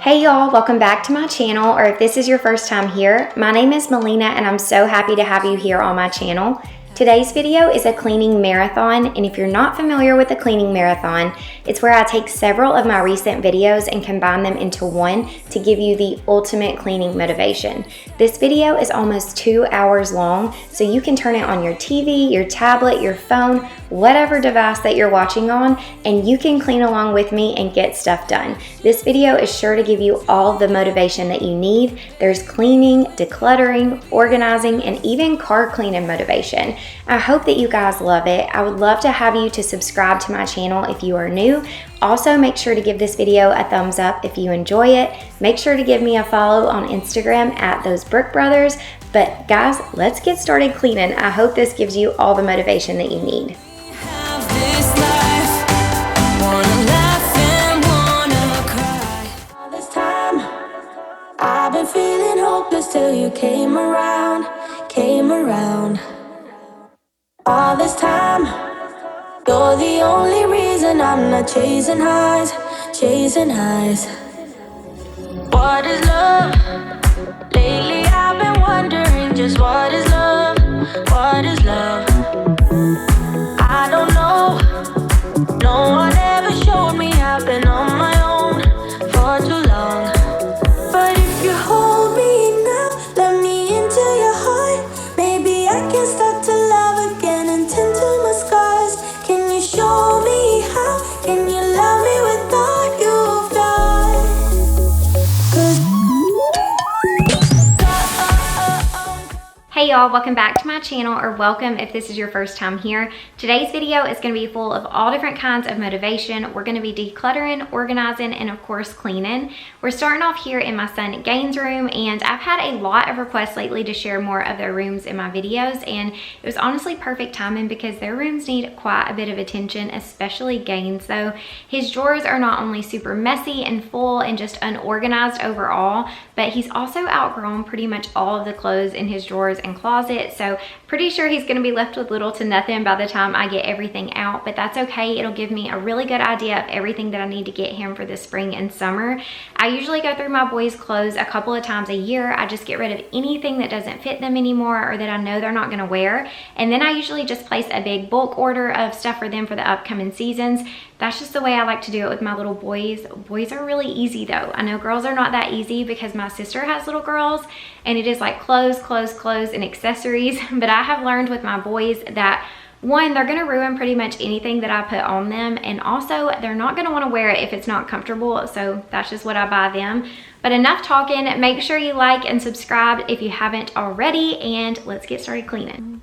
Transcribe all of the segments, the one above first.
Hey y'all, welcome back to my channel, or if this is your first time here, my name is Melina and I'm so happy to have you here on my channel. Today's video is a cleaning marathon, and if you're not familiar with a cleaning marathon, it's where I take several of my recent videos and combine them into one to give you the ultimate cleaning motivation. This video is almost 2 hours long, so you can turn it on your TV, your tablet, your phone, whatever device that you're watching on, and you can clean along with me and get stuff done. This video is sure to give you all the motivation that you need. There's cleaning, decluttering, organizing, and even car cleaning motivation. I hope that you guys love it. I would love to have you to subscribe to my channel if you are new. Also, make sure to give this video a thumbs up if you enjoy it. Make sure to give me a follow on Instagram at those Brook Brothers. But guys, let's get started cleaning. I hope this gives you all the motivation that you need. I've been feeling hopeless till you came around. All this time, you're the only reason I'm not chasing highs. What is love? Lately I've been wondering just what is love? I don't know. No one ever showed me I've been on my own for too long. But if you hold me now, let me into your heart. Maybe I can start to love again and tend to my scars. Can you show me how? Can you love me with all you've done? 'Cause Hey y'all, welcome back to my channel, or welcome if this is your first time here. Today's video is going to be full of all different kinds of motivation. We're going to be decluttering, organizing, and of course cleaning. We're starting off here in my son Gaines' room, and I've had a lot of requests lately to share more of their rooms in my videos, and it was honestly perfect timing because their rooms need quite a bit of attention, especially Gaines though. His drawers are not only super messy and full and just unorganized overall, but he's also outgrown pretty much all of the clothes in his drawers and closet, so pretty sure he's going to be left with little to nothing by the time I get everything out, but that's okay. It'll give me a really good idea of everything that I need to get him for the spring and summer. I usually go through my boys' clothes a couple of times a year. I just get rid of anything that doesn't fit them anymore or that I know they're not going to wear, and then I usually just place a big bulk order of stuff for them for the upcoming seasons. That's just the way I like to do it with my little boys. Boys are really easy though. I know girls are not that easy because my sister has little girls and it is like clothes, and accessories. But I have learned with my boys that one, they're gonna ruin pretty much anything that I put on them, and also they're not gonna wanna wear it if it's not comfortable, so that's just what I buy them. But enough talking, make sure you like and subscribe if you haven't already, and let's get started cleaning.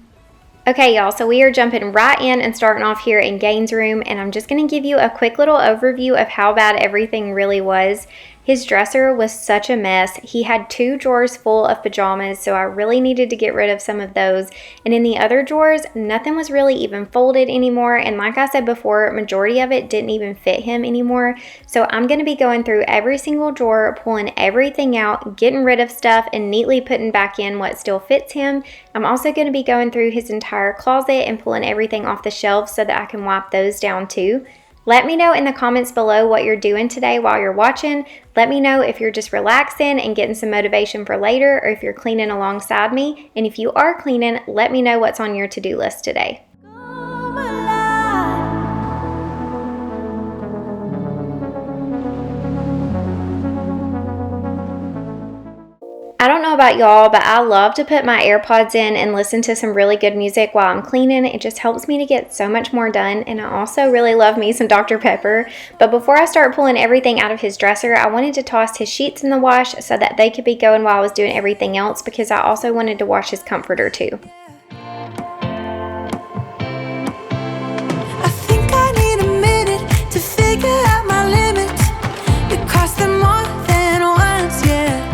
Okay y'all, so we are jumping right in and starting off here in Gaines' room, and I'm just going to give you a quick little overview of how bad everything really was. His dresser was such a mess. He had 2 drawers full of pajamas, so I really needed to get rid of some of those. And in the other drawers, nothing was really even folded anymore, and like I said before, majority of it didn't even fit him anymore. So I'm going to be going through every single drawer, pulling everything out, getting rid of stuff, and neatly putting back in what still fits him. I'm also going to be going through his entire closet and pulling everything off the shelves so that I can wipe those down too. Let me know in the comments below what you're doing today while you're watching. Let me know if you're just relaxing and getting some motivation for later, or if you're cleaning alongside me. And if you are cleaning, let me know what's on your to-do list today. I don't know about y'all, but I love to put my AirPods in and listen to some really good music while I'm cleaning. It just helps me to get so much more done, and I also really love me some Dr. Pepper. But before I start pulling everything out of his dresser, I wanted to toss his sheets in the wash so that they could be going while I was doing everything else, because I also wanted to wash his comforter too. I think I need a minute to figure out my limits. You cross them more than once, yeah.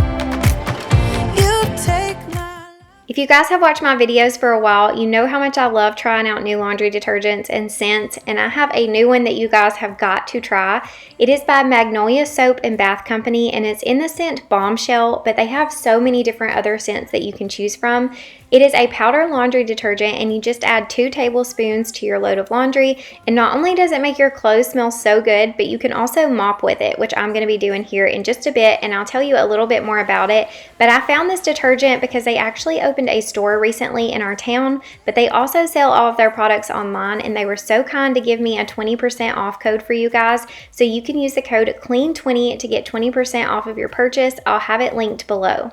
You take my... If you guys have watched my videos for a while, you know how much I love trying out new laundry detergents and scents, and I have a new one that you guys have got to try. It is by Magnolia Soap and Bath Company, and it's in the scent Bombshell, but they have so many different other scents that you can choose from. It is a powder laundry detergent, and you just add 2 tablespoons to your load of laundry. And not only does it make your clothes smell so good, but you can also mop with it, which I'm going to be doing here in just a bit, and I'll tell you a little bit more about it. But I found this detergent because they actually opened a store recently in our town, but they also sell all of their products online, and they were so kind to give me a 20% off code for you guys. So you can use the code CLEAN20 to get 20% off of your purchase. I'll have it linked below.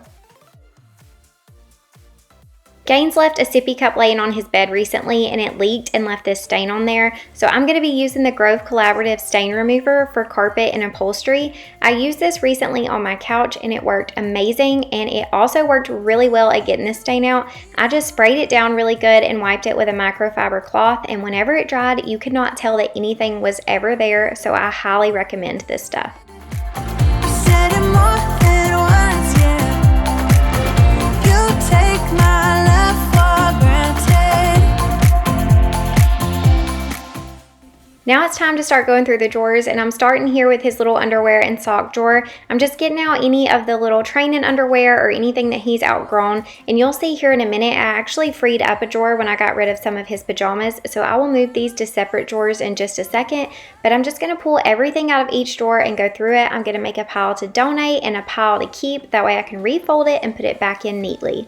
Gaines left a sippy cup laying on his bed recently, and it leaked and left this stain on there. So I'm going to be using the Grove Collaborative Stain Remover for carpet and upholstery. I used this recently on my couch and it worked amazing, and it also worked really well at getting this stain out. I just sprayed it down really good and wiped it with a microfiber cloth, and whenever it dried, you could not tell that anything was ever there. So I highly recommend this stuff. Now it's time to start going through the drawers, and I'm starting here with his little underwear and sock drawer. I'm just getting out any of the little training underwear or anything that he's outgrown, and you'll see here in a minute I actually freed up a drawer when I got rid of some of his pajamas, so I will move these to separate drawers in just a second. But I'm just going to pull everything out of each drawer and go through it. I'm going to make a pile to donate and a pile to keep, that way I can refold it and put it back in neatly.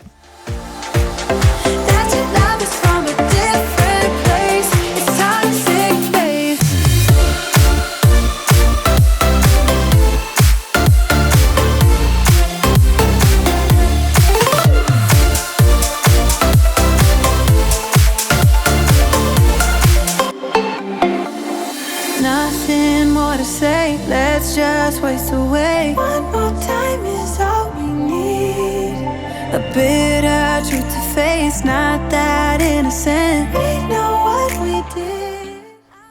Let's just waste away. One more time is all we need. A bitter truth to face, not that innocent. We know what we did.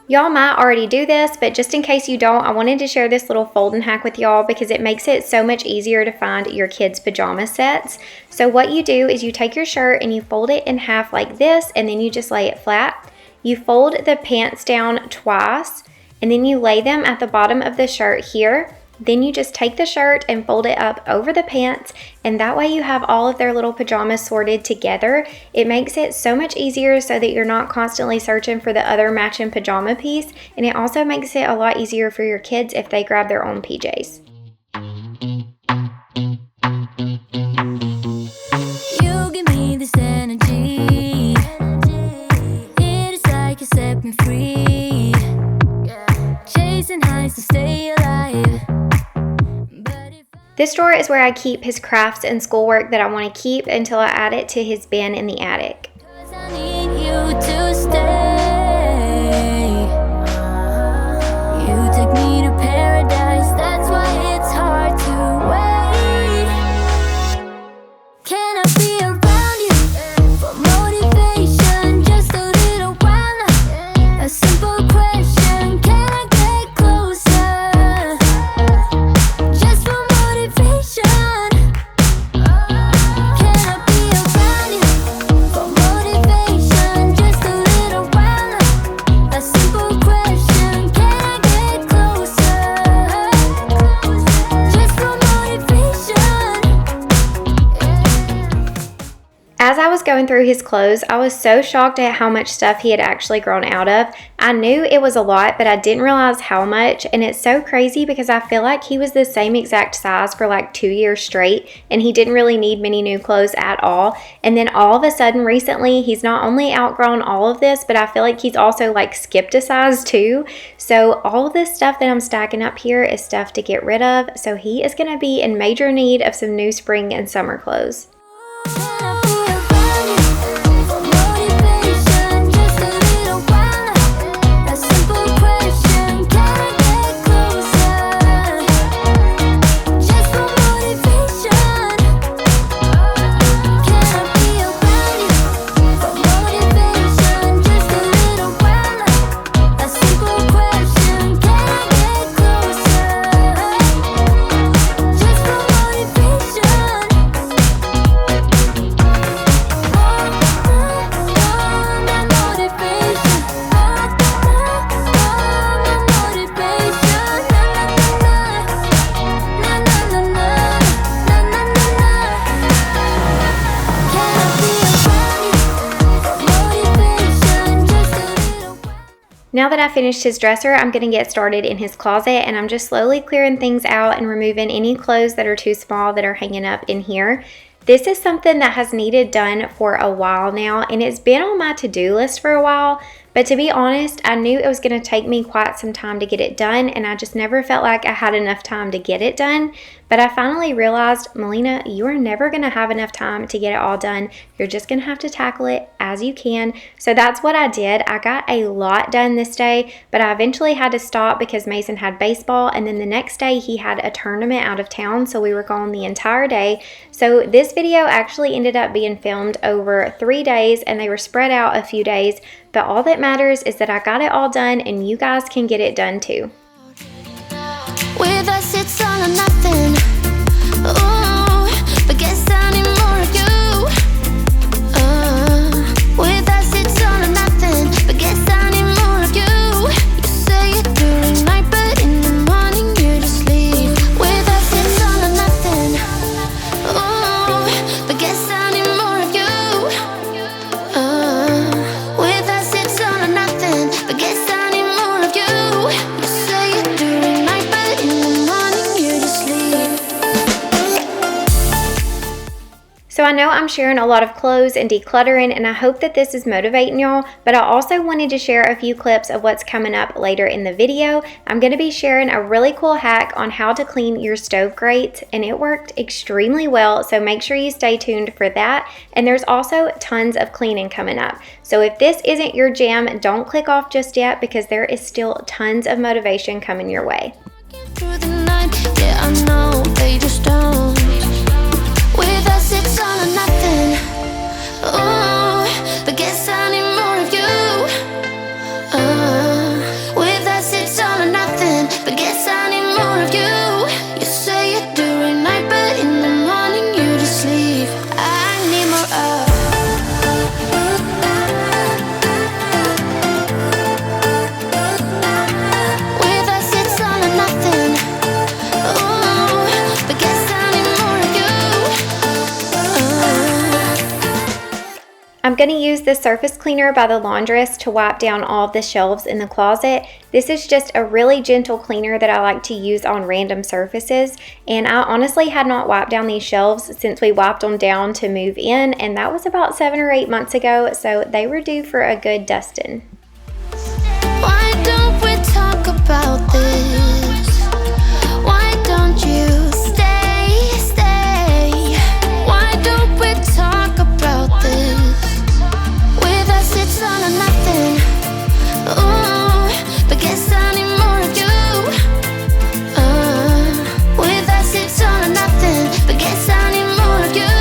Y'all might already do this, but just in case you don't, I wanted to share this little folding hack with y'all because it makes it so much easier to find your kids' pajama sets. So what you do is you take your shirt and you fold it in half like this, and then you just lay it flat. You fold the pants down twice, and then you lay them at the bottom of the shirt here. Then you just take the shirt and fold it up over the pants, and that way you have all of their little pajamas sorted together. It makes it so much easier so that you're not constantly searching for the other matching pajama piece, and it also makes it a lot easier for your kids if they grab their own PJs. You give me this energy. It is like you set me free. Chasing highs to stay alive. This drawer is where I keep his crafts and schoolwork that I want to keep until I add it to his bin in the attic. 'Cause I need you to stay. You take me to paradise, that's why it's hard to wait. Can I be around you for motivation? Just a little while now. A simple question, can I get closer? Just for motivation. Can I be around you for motivation? Just a little while now. A simple question, can I get closer? Just for motivation. As I was going through his clothes, I was so shocked at how much stuff he had actually grown out of. I knew it was a lot, but I didn't realize how much, and it's so crazy because I feel like he was the same exact size for like 2 years straight, and he didn't really need many new clothes at all. And then all of a sudden recently, he's not only outgrown all of this, but I feel like he's also like skipped a size too. So all of this stuff that I'm stacking up here is stuff to get rid of, so he is going to be in major need of some new spring and summer clothes. Can I be around you for motivation? Just a little while now. A simple question, can I get closer? Just for motivation. Can I be around you for motivation? Just a little while now. A simple question, can I get closer? Just for motivation. Now that I finished his dresser, I'm going to get started in his closet, and I'm just slowly clearing things out and removing any clothes that are too small that are hanging up in here. This is something that has needed done for a while now, and it's been on my to-do list for a while. But to be honest, I knew it was going to take me quite some time to get it done, and I just never felt like I had enough time to get it done. But I finally realized, Melina, you are never going to have enough time to get it all done. You're just going to have to tackle it as you can. So that's what I did. I got a lot done this day, but I eventually had to stop because Mason had baseball, and then the next day he had a tournament out of town, so we were gone the entire day. So this video actually ended up being filmed over 3 days, and they were spread out a few days. But all that matters is that I got it all done, and you guys can get it done too. With us it's all or nothing. Ooh, but guess I need more of you. With us it's all or nothing. But guess I need more of you. You say it during night, but in the morning you just leave. With us it's all or nothing. Ooh, but guess I need more of you. With us it's all or nothing. But guess I need more of you. You say it during night, but in the morning you just leave. So I know I'm sharing a lot of clothes and decluttering, and I hope that this is motivating y'all, but I also wanted to share a few clips of what's coming up later in the video. I'm going to be sharing a really cool hack on how to clean your stove grates, and it worked extremely well, so make sure you stay tuned for that. And there's also tons of cleaning coming up. So if this isn't your jam, don't click off just yet, because there is still tons of motivation coming your way. Through the night, yeah, I know they just don't. With us it's all or nothing. Ooh, but guess I need more of you. With us it's all or nothing. But guess I need more of you. You say it during night, but in the morning you just leave. I need more of. With us it's all or nothing. Ooh, but guess I need more of you. I'm going to use the surface cleaner by the laundress to wipe down all of the shelves in the closet. This is just a really gentle cleaner that I like to use on random surfaces, and I honestly had not wiped down these shelves since we wiped them down to move in, and that was about 7 or 8 months ago, so they were due for a good dusting. Why don't we talk about this? Why don't you stay? Why don't we talk about this? With us it's all or nothing. Ooh, but guess I need more of you. With us it's all or nothing. But guess I need more of you.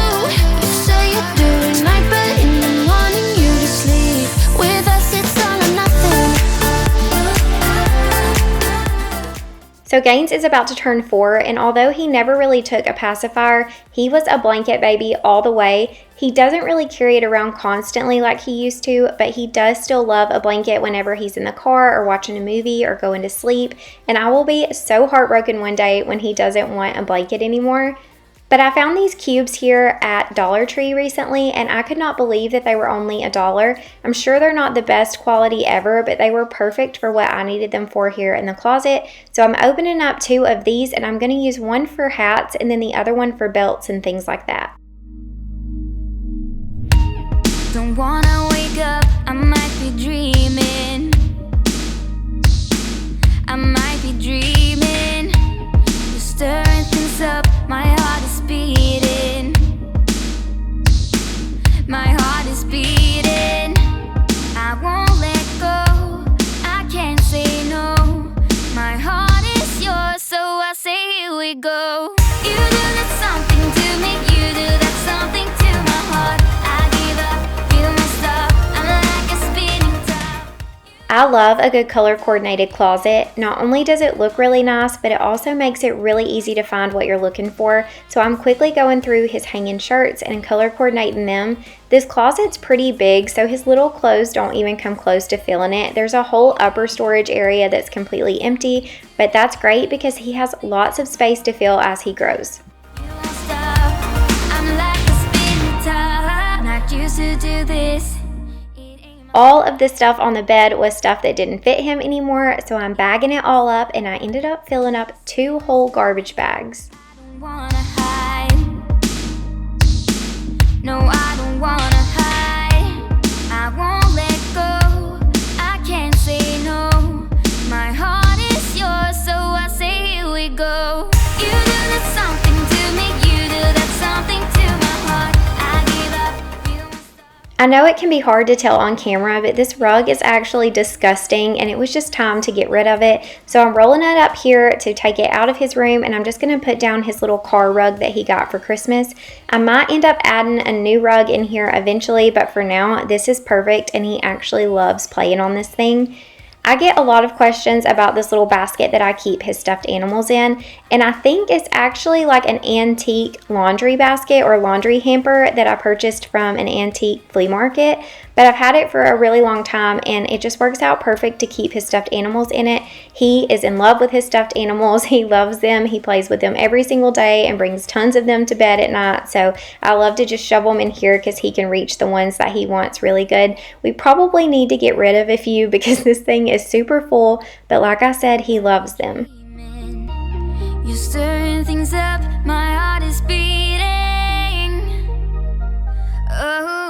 You say it during night, but in the morning you just leave. With us it's all or nothing. So Gaines is about to turn 4, and although he never really took a pacifier, he was a blanket baby all the way. He doesn't really carry it around constantly like he used to, but he does still love a blanket whenever he's in the car or watching a movie or going to sleep, and I will be so heartbroken one day when he doesn't want a blanket anymore. But I found these cubes here at Dollar Tree recently, and I could not believe that they were only $1. I'm sure they're not the best quality ever, but they were perfect for what I needed them for here in the closet. So I'm opening up 2 of these, and I'm going to use one for hats and then the other one for belts and things like that. Don't wanna wake up, I might be dreaming. I might be dreaming. You're stirring things up, my heart is beating. My heart is beating. I won't let go, I can't say no. My heart is yours, so I say here we go. You do that something to me, you do that something to my heart. I give up, feel my stop, I'm like a spinning top. I love a good color coordinated closet. Not only does it look really nice, but it also makes it really easy to find what you're looking for. So I'm quickly going through his hanging shirts and color coordinating them. This closet's pretty big, so his little clothes don't even come close to filling it. There's a whole upper storage area that's completely empty, but that's great because he has lots of space to fill as he grows. You won't stop, I'm like a spinning top. Not used to do this, it ain't my All of the stuff on the bed was stuff that didn't fit him anymore, so I'm bagging it all up, and I ended up filling up 2 whole garbage bags. No, I don't wanna hide. I won't let go. I can't say no. My heart is yours, so I say here we go. You do that something to me. You do that something to my heart. I give up. You must stop. I know it can be hard to tell on camera, but this rug is actually disgusting, and it was just time to get rid of it. So I'm rolling it up here to take it out of his room, and I'm just going to put down his little car rug that he got for Christmas. I might end up adding a new rug in here eventually, but for now, this is perfect, and he actually loves playing on this thing. I get a lot of questions about this little basket that I keep his stuffed animals in, and I think it's actually like an antique laundry basket or laundry hamper that I purchased from an antique flea market, but I've had it for a really long time, and it just works out perfect to keep his stuffed animals in it. He is in love with his stuffed animals. He loves them. He plays with them every single day and brings tons of them to bed at night, so I love to just shove them in here because he can reach the ones that he wants really good. We probably need to get rid of a few because this thing is super full, but like I said, he loves them. You're stirring things up, my heart is beating. Oh,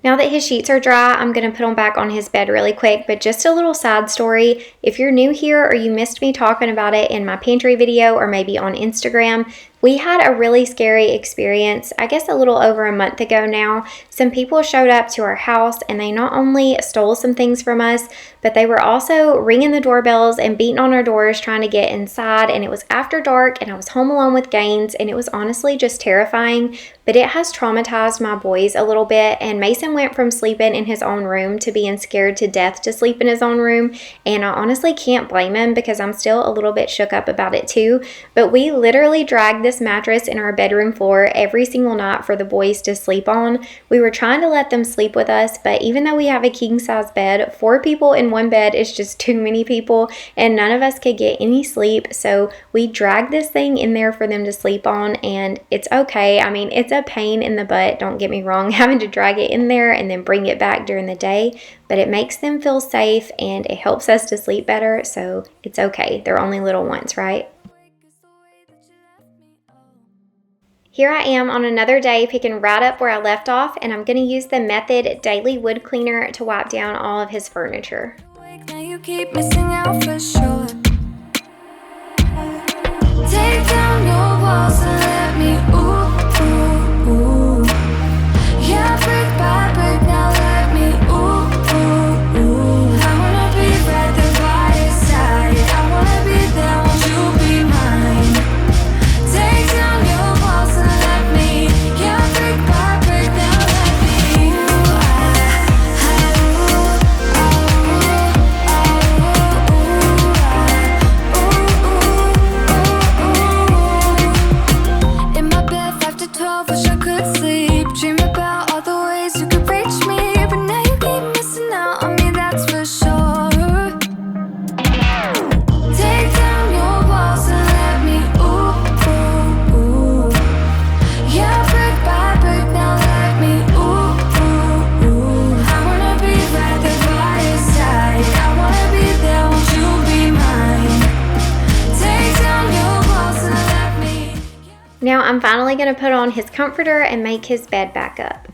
Now that his sheets are dry, I'm going to put them back on his bed really quick, but just a little side story. If you're new here or you missed me talking about it in my pantry video or maybe on Instagram, we had a really scary experience, I guess a little over a month ago now. Some people showed up to our house and they not only stole some things from us, but they were also ringing the doorbells and beating on our doors trying to get inside, and it was after dark and I was home alone with Gaines, and it was honestly just terrifying, but it has traumatized my boys a little bit, and Mason went from sleeping in his own room to being scared to death to sleep in his own room, and I honestly can't blame him because I'm still a little bit shook up about it too, but we literally dragged this mattress in our bedroom floor every single night for the boys to sleep on. We were trying to let them sleep with us, but even though we have a king size bed, 4 people in one bed is just too many people, and none of us could get any sleep, so we dragged this thing in there for them to sleep on, and it's okay. I mean, it's a pain in the butt, don't get me wrong, having to drag it in there and then bring it back during the day, but it makes them feel safe and it helps us to sleep better, so it's okay. They're only little ones, right? Here I am on another day picking right up where I left off, and I'm going to use the Method Daily Wood Cleaner to wipe down all of his furniture. now you keep missing out for sure. Take down your walls and let me ooh, ooh, ooh. Yeah, brick by brick, now let me ooh, ooh, ooh. I wanna be right there by your side. I wanna be there, won't you be mine? Take down your walls and let me. Yeah, brick by brick, now let me. In my bed 5 to 12, wish I could sleep. Dream about all the ways you could reach me, but now you keep missing out on me, that's for sure. Take down your walls and let me ooh, ooh, ooh. Yeah, brick by brick, now let me ooh, ooh, ooh. I wanna be right there by your side. I wanna be there, won't you be mine? Take down your walls and let me. Now I'm finally going to put on his comforter and make his bed back up.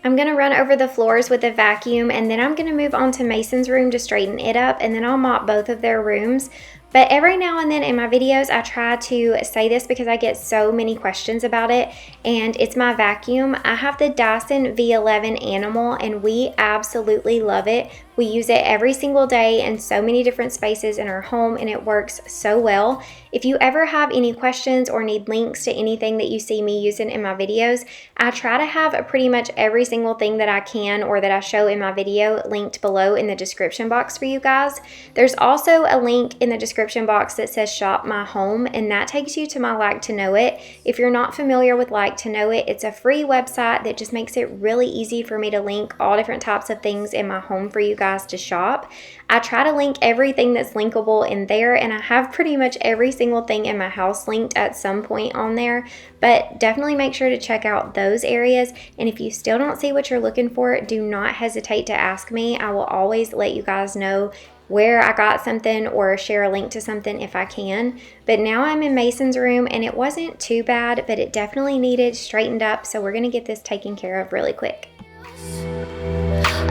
I'm going to run over the floors with a vacuum, and then I'm going to move on to Mason's room to straighten it up, and then I'll mop both of their rooms. But every now and then in my videos, I try to say this because I get so many questions about it, and it's my vacuum. I have the Dyson V11 Animal, and we absolutely love it. We use it every single day in so many different spaces in our home, and it works so well. If you ever have any questions or need links to anything that you see me using in my videos, I try to have pretty much every single thing that I can or that I show in my video linked below in the description box for you guys. There's also a link in the description box that says Shop My Home, and that takes you to my Like to Know It. If you're not familiar with Like to Know It, it's a free website that just makes it really easy for me to link all different types of things in my home for you guys to shop. I try to link everything that's linkable in there, and I have pretty much every single thing in my house linked at some point on there, but definitely make sure to check out those areas. And if you still don't see what you're looking for, do not hesitate to ask me. I will always let you guys know where I got something or share a link to something if I can. But now I'm in Mason's room, and it wasn't too bad, but it definitely needed straightened up, so we're gonna get this taken care of really quick.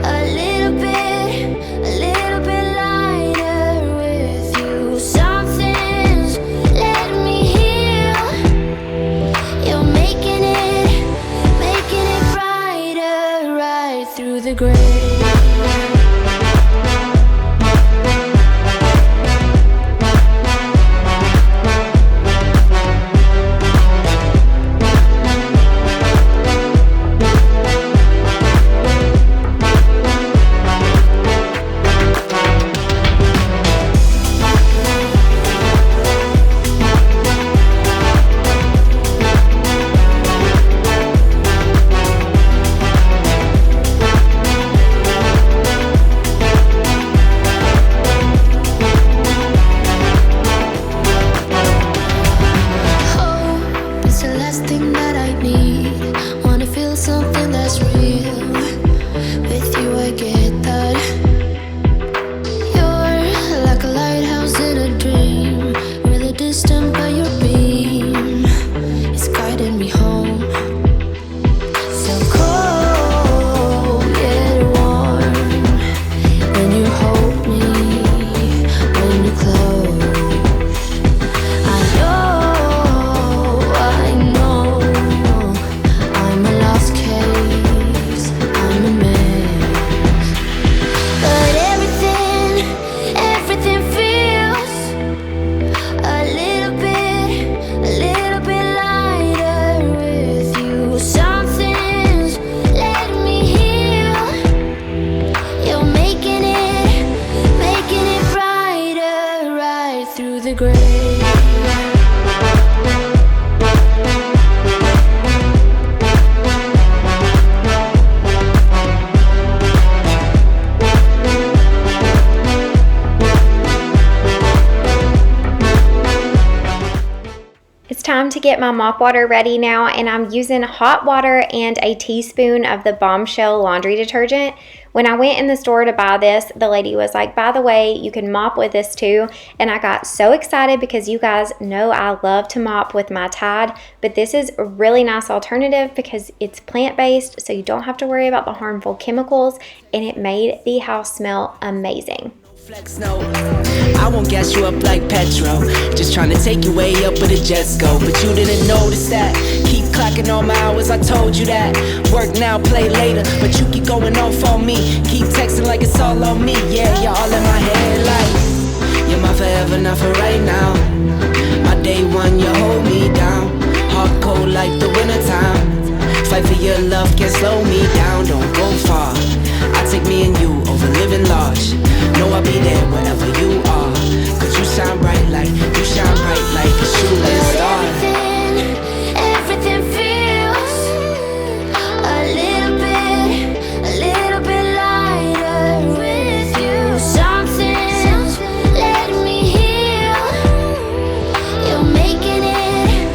A little bit lighter with you. Something's letting me heal. You're making it brighter right through the gray. Time to get my mop water ready now, and I'm using hot water and a teaspoon of the Bombshell laundry detergent. When I went in the store to buy this, the lady was like, by the way, you can mop with this too. And I got so excited because you guys know I love to mop with my Tide, but this is a really nice alternative because it's plant-based, so you don't have to worry about the harmful chemicals, and it made the house smell amazing. Flex no, I won't gas you up like petrol. Just trying to take you way up where the jets go. But you didn't notice that. Keep clocking all my hours, I told you that. Work now, play later, but you keep going off on me. Keep texting like it's all on me. Yeah, you're all in my head like you're my forever, not for right now. My day one, you hold me down. Hard cold like the wintertime. Fight for your love, can't slow me down. Don't go far. I take me and you over living large. Know I'll be there wherever you are. Cause you shine bright like a shooting star. Everything feels a little bit lighter with you. Something's letting me heal. You're making it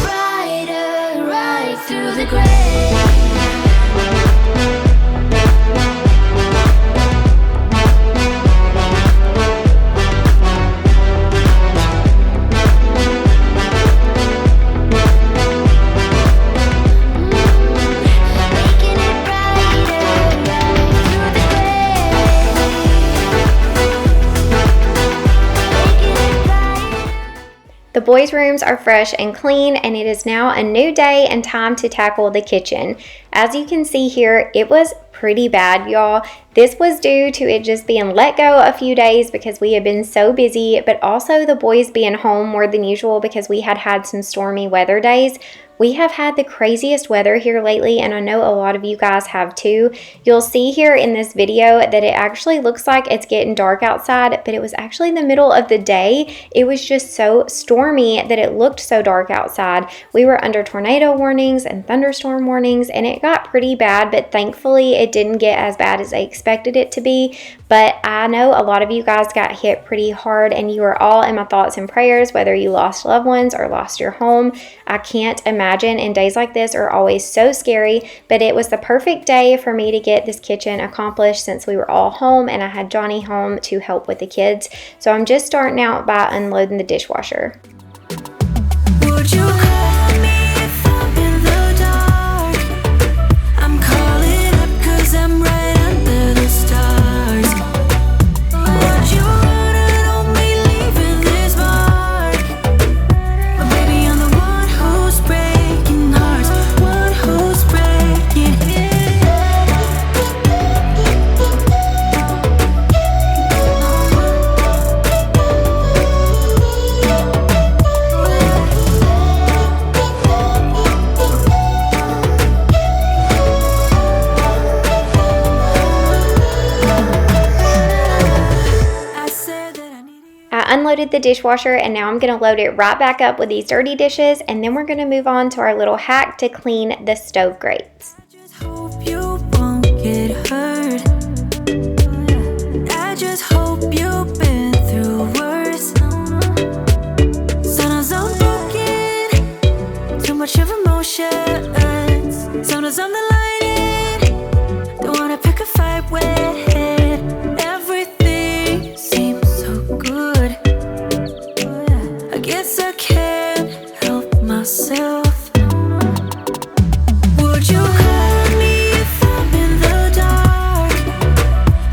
brighter right through the gray. The boys' rooms are fresh and clean, and it is now a new day and time to tackle the kitchen. As you can see here, it was pretty bad, y'all. This was due to it just being let go a few days because we had been so busy, but also the boys being home more than usual because we had some stormy weather days. We have had the craziest weather here lately, and I know a lot of you guys have too. You'll see here in this video that it actually looks like it's getting dark outside, but it was actually the middle of the day. It was just so stormy that it looked so dark outside. We were under tornado warnings and thunderstorm warnings, and it got pretty bad, but thankfully it didn't get as bad as I expected it to be. But I know a lot of you guys got hit pretty hard, and you are all in my thoughts and prayers, whether you lost loved ones or lost your home. I can't imagine, and days like this are always so scary, but it was the perfect day for me to get this kitchen accomplished since we were all home and I had Johnny home to help with the kids. So I'm just starting out by unloading the dishwasher. Would you call me if I'm in the dark? I'm calling up 'cause I'm right under the stars. Would you run on me leaving this mark? But baby, I'm the one who's breaking hearts, one who's breaking Unloaded the dishwasher, and now I'm going to load it right back up with these dirty dishes, and then we're going to move on to our little hack to clean the stove grates. just hope you won't get hurt. I just hope you've been through worse. Sometimes I'm broken, too much of emotions. Sometimes I'm the lion, don't wanna pick a fight with. Everything seems so good. I guess I can't help myself. Would you call me if I'm in the dark?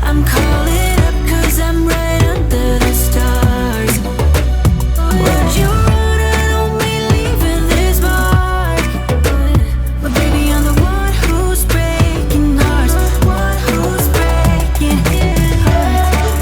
I'm calling up 'cause I'm right under the stars. Would you run on me leaving this mark? But baby, I'm the one who's breaking hearts, one who's breaking hearts.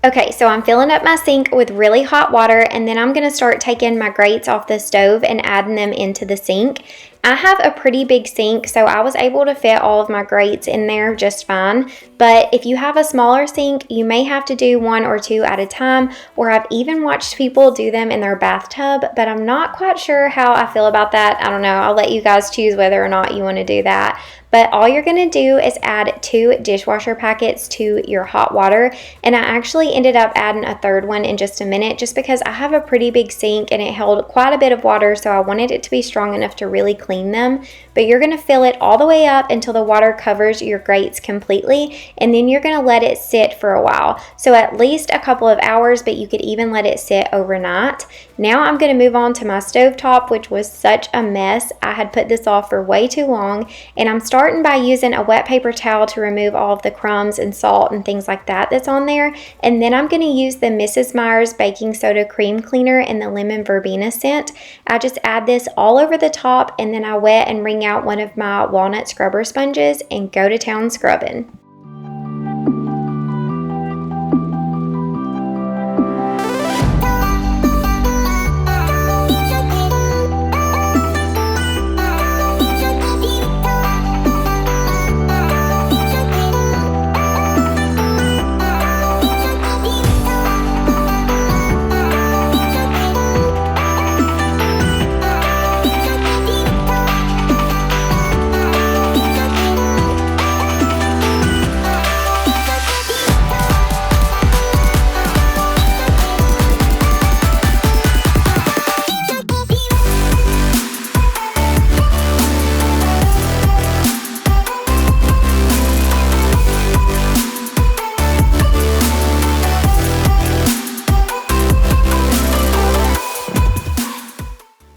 Okay, so I'm filling up my sink with really hot water, and then I'm going to start taking my grates off the stove and adding them into the sink. I have a pretty big sink, so I was able to fit all of my grates in there just fine. But if you have a smaller sink, you may have to do one or two at a time, or I've even watched people do them in their bathtub, but I'm not quite sure how I feel about that. I don't know. I'll let you guys choose whether or not you want to do that. But all you're going to do is add 2 dishwasher packets to your hot water. And I actually ended up adding a third one in just a minute just because I have a pretty big sink and it held quite a bit of water, so I wanted it to be strong enough to really clean them. But you're going to fill it all the way up until the water covers your grates completely, and then you're going to let it sit for a while. So at least a couple of hours, but you could even let it sit overnight. Now I'm going to move on to my stovetop, which was such a mess. I had put this off for way too long, and I'm starting by using a wet paper towel to remove all of the crumbs and salt and things like that that's on there. And then I'm going to use the Mrs. Meyer's baking soda cream cleaner and the lemon verbena scent. I just add this all over the top, and then I wet and wring out one of my walnut scrubber sponges and go to town scrubbing.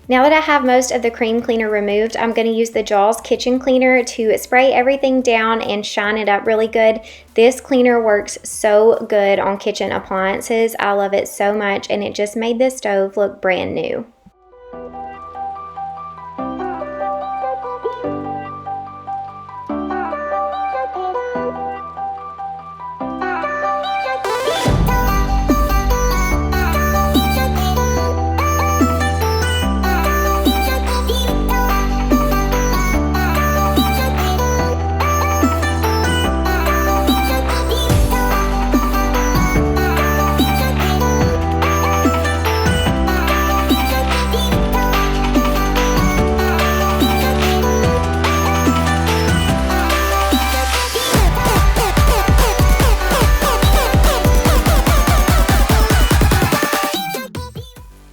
Now that I have most of the cream cleaner removed, I'm going to use the Jaws kitchen cleaner to spray everything down and shine it up really good. This cleaner works so good on kitchen appliances. I love it so much, and it just made this stove look brand new.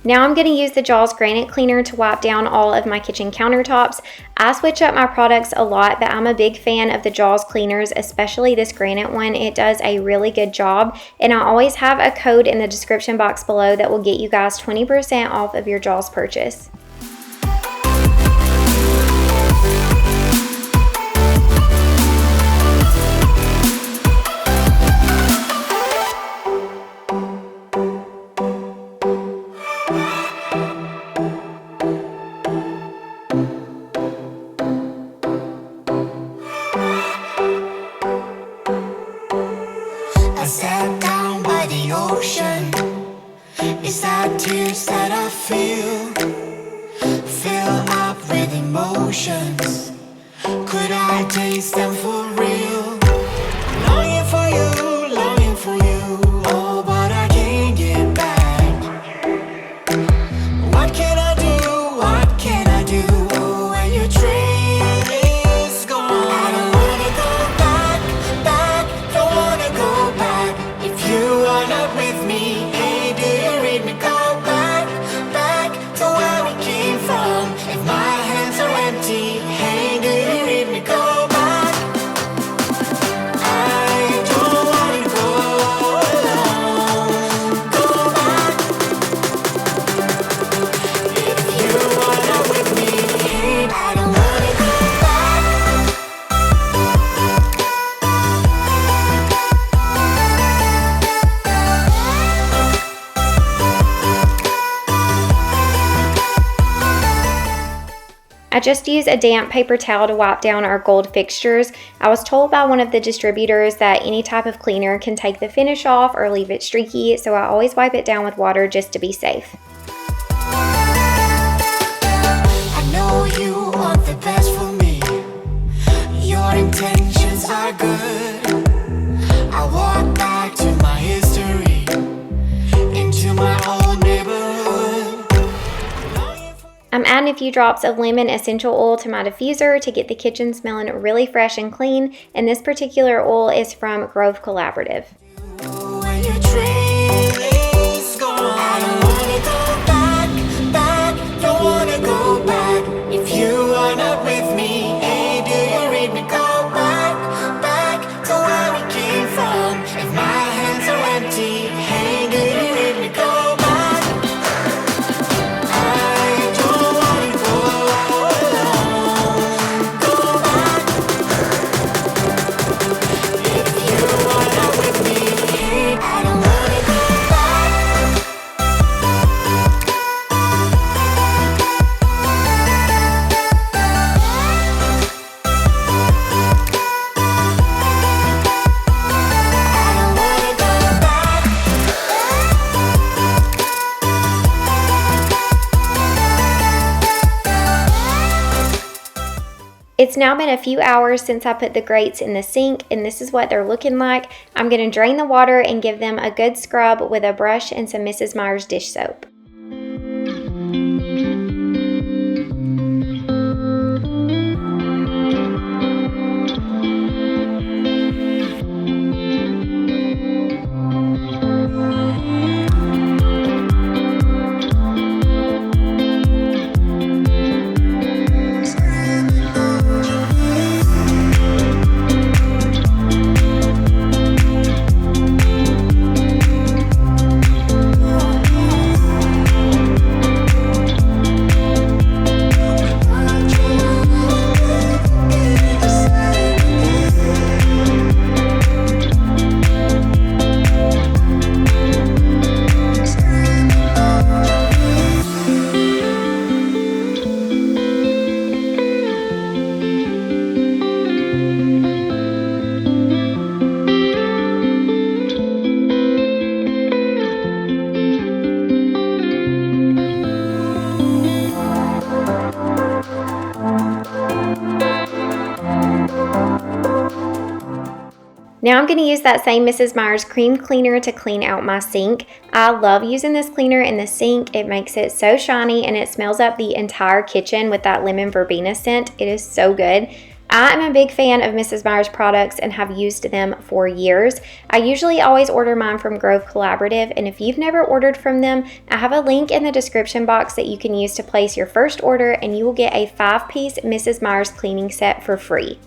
Now I'm going to use the Jaws granite cleaner to wipe down all of my kitchen countertops. I switch up my products a lot, but I'm a big fan of the Jaws cleaners, especially this granite one. It does a really good job, and I always have a code in the description box below that will get you guys 20% off of your Jaws purchase. I sat down by the ocean. It's that tears that I feel up with emotions. Could I taste them for real? Longing for you, longing for you. Oh, but I can't get back. What can I do? What can I do? Oh, when your train is gone. I don't wanna go back, back. Don't wanna go back. If you are not with me, hey, do you read me? Go back, back to where we came from. If my hands are empty, hey, do you read me? Go back. I don't wanna go alone. Go back. If you are not with me, hey, I don't wanna go back. I just use a damp paper towel to wipe down our gold fixtures. I was told by one of the distributors that any type of cleaner can take the finish off or leave it streaky, so I always wipe it down with water just to be safe. I know you want the best for me. Your intentions are good. I walk back to my history, into my old neighborhood. I'm adding a few drops of lemon essential oil to my diffuser to get the kitchen smelling really fresh and clean, and this particular oil is from Grove Collaborative. When your train is gone, I don't wanna go back, back. Don't wanna go back. If you are not with me, hey, do you read me? Go back, back to where we came from. If my hands are empty, hey, do you read me? Go back. I don't wanna go alone. Go back. If you are not with me, hey, I don't wanna go back. I don't wanna go back. It's now been a few hours since I put the grates in the sink, and this is what they're looking like. I'm going to drain the water and give them a good scrub with a brush and some Mrs. Meyer's dish soap. Now I'm going to use that same Mrs. Meyer's cream cleaner to clean out my sink. I love using this cleaner in the sink. It makes it so shiny and it smells up the entire kitchen with that lemon verbena scent. It is so good. I am a big fan of Mrs. Meyer's products and have used them for years. I usually always order mine from Grove Collaborative, and if you've never ordered from them, I have a link in the description box that you can use to place your first order, and you will get a 5-piece Mrs. Meyer's cleaning set for free.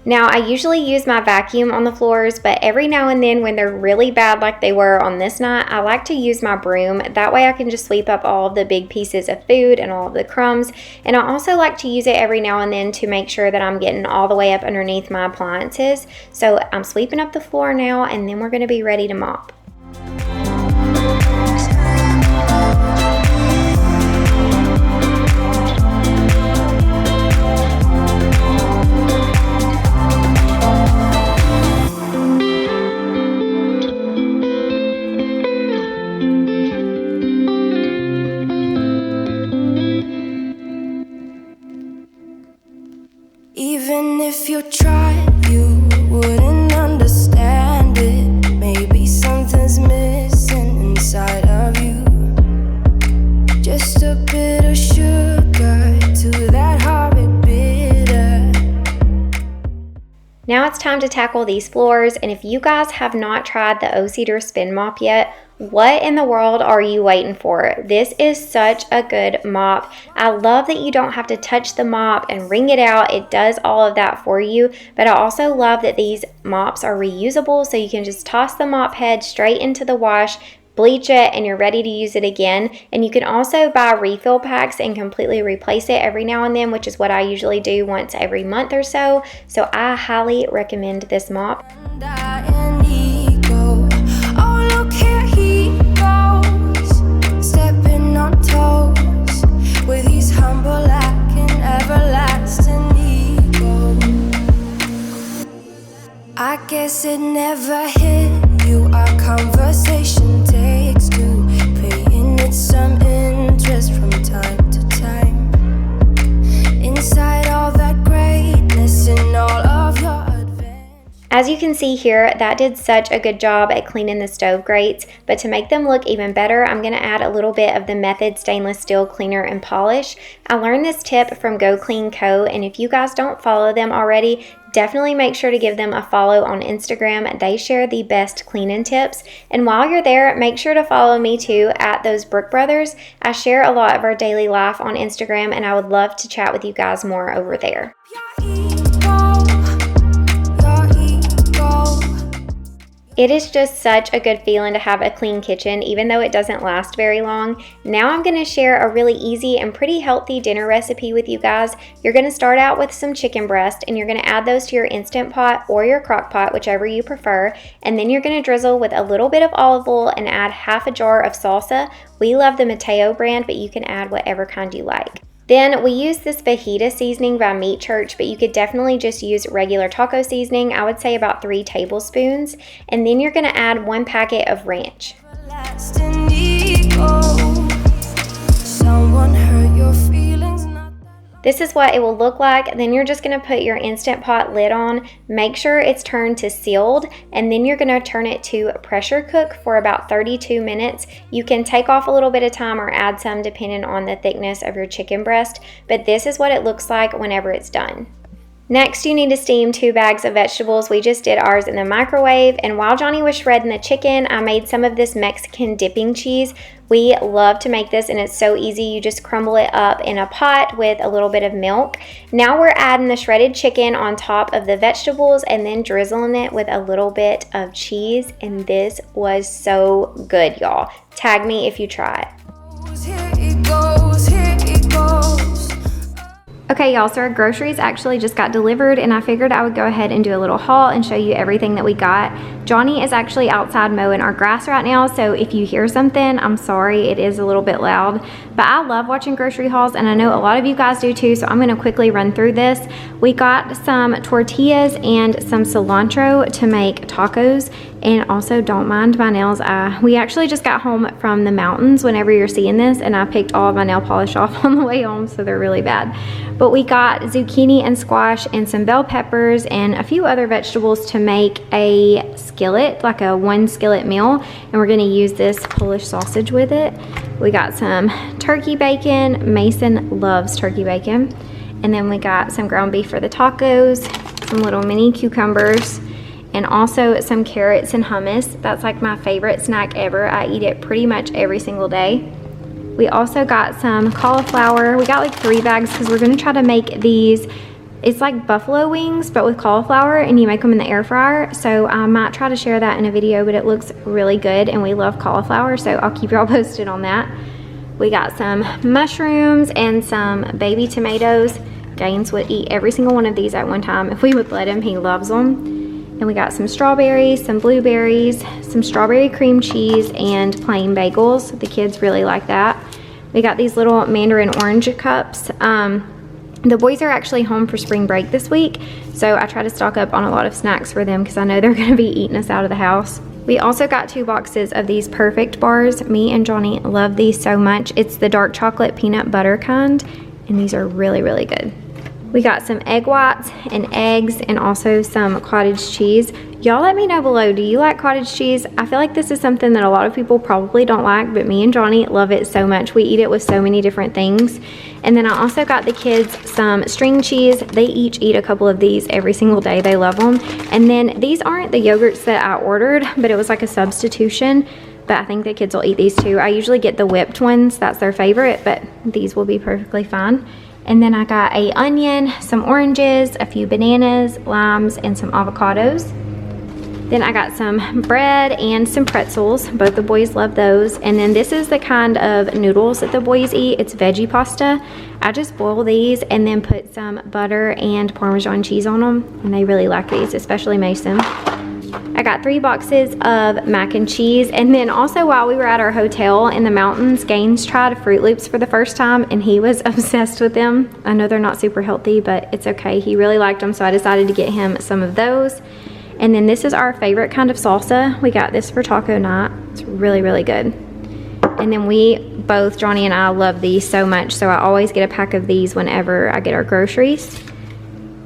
Now, I usually use my vacuum on the floors, but every now and then when they're really bad like they were on this night, I like to use my broom. That way I can just sweep up all of the big pieces of food and all of the crumbs. And I also like to use it every now and then to make sure that I'm getting all the way up underneath my appliances. So I'm sweeping up the floor now, and then we're going to be ready to mop. Even if you tried, you wouldn't understand it. Maybe something's missing inside of you. Just a bit of sugar to that horrid bitter. Now it's time to tackle these floors, and if you guys have not tried the O-Cedar Spin Mop yet, what in the world are you waiting for? This is such a good mop. I love that you don't have to touch the mop and wring it out. It does all of that for you, but I also love that these mops are reusable, so you can just toss the mop head straight into the wash, bleach it, and you're ready to use it again. And you can also buy refill packs and completely replace it every now and then, which is what I usually do once every month or so. So I highly recommend this mop. With his humble lack and everlasting ego. I guess it never hit you. Our conversation takes two, paying it some interest from time to time. Inside all that greatness and all of your as you can see here, that did such a good job at cleaning the stove grates, but to make them look even better, I'm going to add a little bit of the Method Stainless Steel Cleaner and Polish. I learned this tip from Go Clean Co., and if you guys don't follow them already, definitely make sure to give them a follow on Instagram. They share the best cleaning tips. And while you're there, make sure to follow me too at those Brook Brothers. I share a lot of our daily life on Instagram, and I would love to chat with you guys more over there. It is just such a good feeling to have a clean kitchen, even though it doesn't last very long. Now I'm going to share a really easy and pretty healthy dinner recipe with you guys. You're going to start out with some chicken breast, and you're going to add those to your Instant Pot or your crock pot, whichever you prefer. And then you're going to drizzle with a little bit of olive oil and add half a jar of salsa. We love the Mateo brand, but you can add whatever kind you like. Then we use this fajita seasoning by Meat Church, but you could definitely just use regular taco seasoning. I would say about 3 tablespoons. And then you're going to add 1 packet of ranch. This is what it will look like. Then you're just going to put your Instant Pot lid on, make sure it's turned to sealed, and then you're going to turn it to pressure cook for about 32 minutes. You can take off a little bit of time or add some depending on the thickness of your chicken breast, but this is what it looks like whenever it's done. Next, you need to steam 2 bags of vegetables. We just did ours in the microwave, and while Johnny was shredding the chicken, I made some of this Mexican dipping cheese. We love to make this, and it's so easy. You just crumble it up in a pot with a little bit of milk. Now we're adding the shredded chicken on top of the vegetables and then drizzling it with a little bit of cheese, and this was so good, y'all. Tag me if you try it. Here it goes, here it goes. Okay, y'all, so our groceries actually just got delivered, and I figured I would go ahead and do a little haul and show you everything that we got. Johnny is actually outside mowing our grass right now, so if you hear something, I'm sorry, it is a little bit loud. But I love watching grocery hauls, and I know a lot of you guys do too, so I'm gonna quickly run through this. We got some tortillas and some cilantro to make tacos, and also don't mind my nails. We actually just got home from the mountains whenever you're seeing this, and I picked all of my nail polish off on the way home, so they're really bad. But we got zucchini and squash and some bell peppers and a few other vegetables to make a skillet, like a 1 skillet meal, and we're gonna use this Polish sausage with it. We got some turkey bacon. Mason loves turkey bacon. And then we got some ground beef for the tacos, some little mini cucumbers, and also some carrots and hummus. That's like my favorite snack ever. I eat it pretty much every single day. We also got some cauliflower. We got like 3 bags because we're gonna try to make these, it's like buffalo wings, but with cauliflower, and you make them in the air fryer. So I might try to share that in a video, but it looks really good, and we love cauliflower, so I'll keep y'all posted on that. We got some mushrooms and some baby tomatoes. Gaines would eat every single one of these at one time if we would let him. He loves them. And we got some strawberries, some blueberries, some strawberry cream cheese, and plain bagels. The kids really like that. We got these little mandarin orange cups. The boys are actually home for spring break this week, so I try to stock up on a lot of snacks for them because I know they're gonna be eating us out of the house. We also got 2 boxes of these perfect bars. Me and Johnny love these so much. It's the dark chocolate peanut butter kind, and these are really, really good. We got some egg whites and eggs and also some cottage cheese. Y'all let me know below, do you like cottage cheese? I feel like this is something that a lot of people probably don't like, but me and Johnny love it so much. We eat it with so many different things. And then I also got the kids some string cheese. They each eat a couple of these every single day. They love them. And then these aren't the yogurts that I ordered, but it was like a substitution. But I think the kids will eat these too. I usually get the whipped ones. That's their favorite, but these will be perfectly fine. And then I got an onion, some oranges, a few bananas, limes, and some avocados. Then I got some bread and some pretzels. Both the boys love those. And then this is the kind of noodles that the boys eat. It's veggie pasta. I just boil these and then put some butter and Parmesan cheese on them. And they really like these, especially Mason. I got 3 boxes of mac and cheese. And then also while we were at our hotel in the mountains, Gaines tried Fruit Loops for the first time and he was obsessed with them. I know they're not super healthy, but it's okay. He really liked them, so I decided to get him some of those. And then this is our favorite kind of salsa. We got this for taco night. It's really, really good. And then we both, Johnny and I, love these so much, so I always get a pack of these whenever I get our groceries.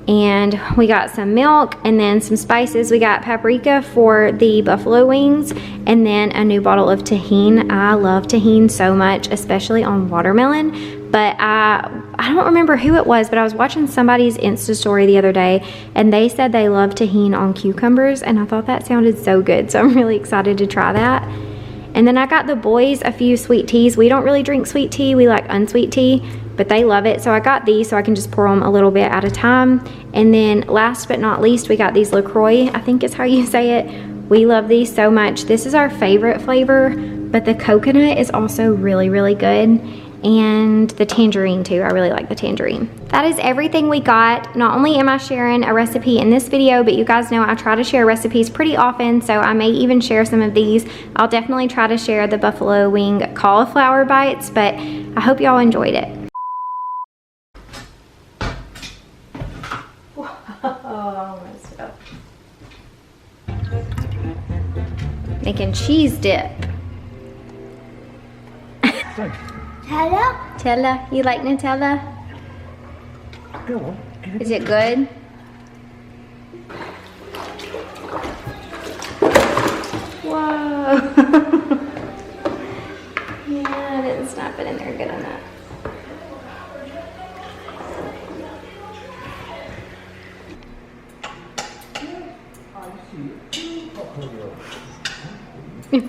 And we got some milk and then some spices. We got paprika for the buffalo wings and then a new bottle of tahini. I love tahini so much, especially on watermelon. But I don't remember who it was, but I was watching somebody's Insta story the other day and they said they love tahini on cucumbers, and I thought that sounded so good. So I'm really excited to try that. And then I got the boys a few sweet teas. We don't really drink sweet tea, we like unsweet tea, but they love it. So I got these so I can just pour them a little bit at a time. And then last but not least, we got these LaCroix, I think is how you say it. We love these so much. This is our favorite flavor, but the coconut is also really, really good. And the tangerine too, I really like the tangerine. That is everything we got. Not only am I sharing a recipe in this video, but you guys know I try to share recipes pretty often, so I may even share some of these. I'll definitely try to share the buffalo wing cauliflower bites, but I hope y'all enjoyed it. Whoa, messed up. Making cheese dip. Nutella? Nutella, you like Nutella? Go on. Is it good? Whoa. Yeah, I didn't snap it in there good on that.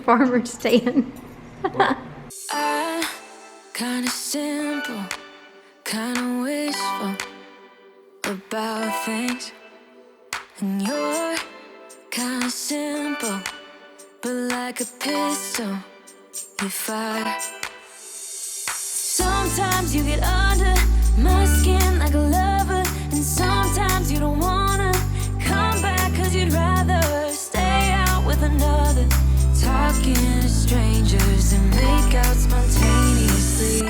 Farmer stand. Kinda simple, kinda wishful about things, and you're kinda simple, but like a pistol, you fire. Sometimes you get under my skin like a lover, and sometimes you don't wanna come back 'cause you'd rather stay out with another, talking to strangers and make out spontaneously.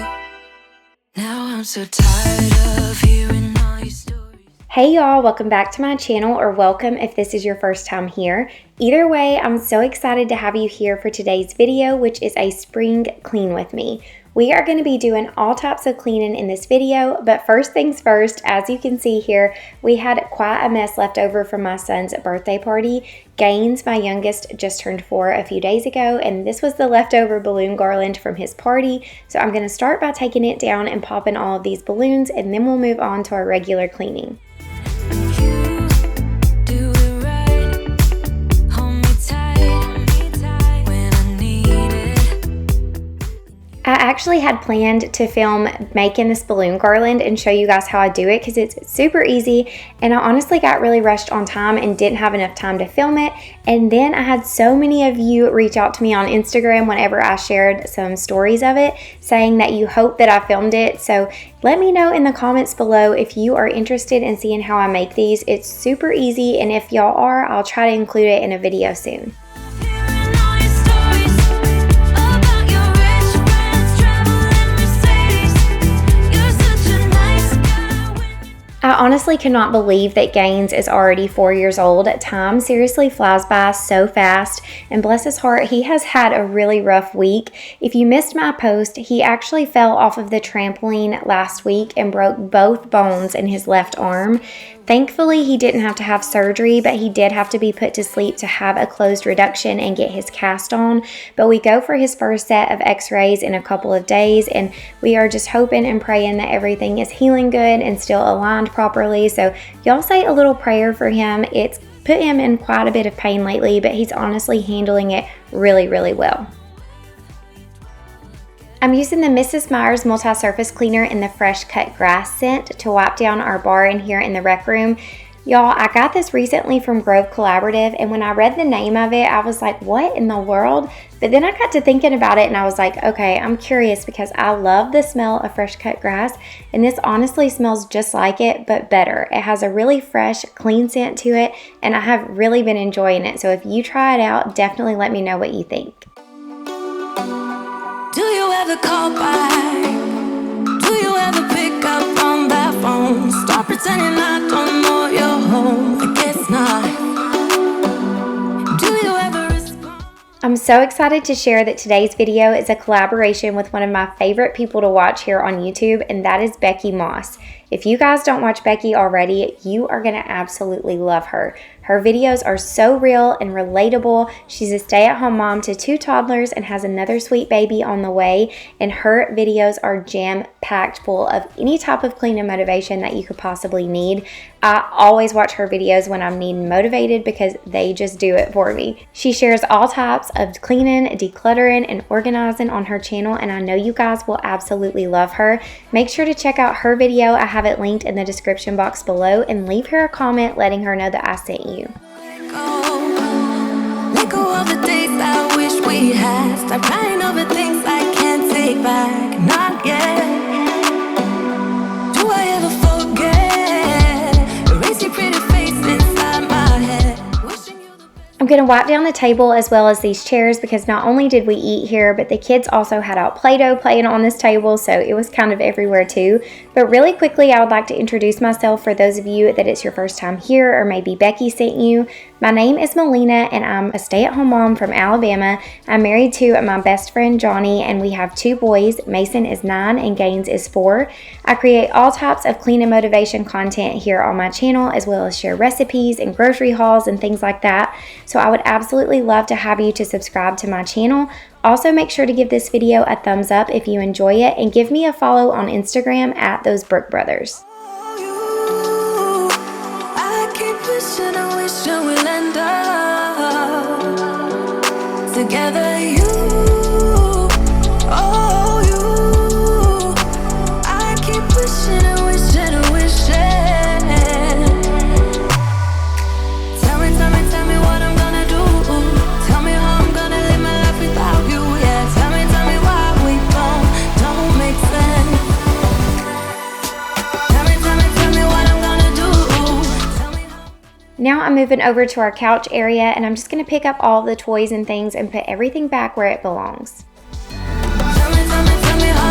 Now I'm so tired of hearing all your stories. Hey y'all, welcome back to my channel, or welcome if this is your first time here. Either way, I'm so excited to have you here for today's video, which is a spring clean with me. We are going to be doing all types of cleaning in this video, but first things first, as you can see here, we had quite a mess left over from my son's birthday party. Gaines, my youngest, just turned 4 a few days ago, and this was the leftover balloon garland from his party. So I'm going to start by taking it down and popping all of these balloons, and then we'll move on to our regular cleaning. I actually had planned to film making this balloon garland and show you guys how I do it because it's super easy, and I honestly got really rushed on time and didn't have enough time to film it. And then I had so many of you reach out to me on Instagram whenever I shared some stories of it, saying that you hope that I filmed it. So let me know in the comments below if you are interested in seeing how I make these. It's super easy, and if y'all are, I'll try to include it in a video soon. I honestly cannot believe that Gaines is already 4 years old. Time seriously flies by so fast, and bless his heart, he has had a really rough week. If you missed my post, he actually fell off of the trampoline last week and broke both bones in his left arm. Thankfully, he didn't have to have surgery, but he did have to be put to sleep to have a closed reduction and get his cast on. But we go for his first set of x-rays in a couple of days, and we are just hoping and praying that everything is healing good and still aligned properly. So y'all say a little prayer for him. It's put him in quite a bit of pain lately, but he's honestly handling it really, really well. I'm using the Mrs. Meyer's multi-surface cleaner in the fresh cut grass scent to wipe down our bar in here in the rec room. Y'all, I got this recently from Grove Collaborative, and when I read the name of it, I was like, what in the world? But then I got to thinking about it, and I was like, okay, I'm curious because I love the smell of fresh cut grass, and this honestly smells just like it, but better. It has a really fresh, clean scent to it, and I have really been enjoying it. So if you try it out, definitely let me know what you think. Do you ever call back? Do you ever pick up on that phone? Stop pretending I don't know you're home. I guess not. Do you ever respond? I'm so excited to share that today's video is a collaboration with one of my favorite people to watch here on YouTube, and that is Becky Moss. If you guys don't watch Becky already, you are going to absolutely love her. Her videos are so real and relatable. She's a stay-at-home mom to 2 toddlers and has another sweet baby on the way, and her videos are jam-packed full of any type of cleaning motivation that you could possibly need. I always watch her videos when I'm needing motivated because they just do it for me. She shares all types of cleaning, decluttering, and organizing on her channel, and I know you guys will absolutely love her. Make sure to check out her video. I have it linked in the description box below, and leave her a comment letting her know that I sent you. Let go of the days I wish we had. Stop crying over things I can't take back. Not yet. Do I ever forget? Erase your pretty face inside my head. Wishing you the I'm going to wipe down the table as well as these chairs because not only did we eat here, but the kids also had out Play-Doh playing on this table, so it was kind of everywhere too. But really quickly, I would like to introduce myself for those of you that it's your first time here, or maybe Becky sent you. My name is Melina, and I'm a stay-at-home mom from Alabama. I'm married to my best friend Johnny, and we have 2 boys. Mason is 9 and Gaines is 4. I create all types of clean and motivation content here on my channel, as well as share recipes and grocery hauls and things like that. So I would absolutely love to have you to subscribe to my channel. Also, make sure to give this video a thumbs up if you enjoy it, and give me a follow on Instagram at those Brook Brothers. I keep wishing I wish I will end up together. You, oh you, I keep wishing and wishing and wishing. Tell me what I'm gonna do. Tell me how I'm gonna live my life without you. Yeah, tell me why we don't make sense. Tell me what I'm gonna do. Tell me how. Now I'm moving over to our couch area, and I'm just going to pick up all the toys and things and put everything back where it belongs. Tell me how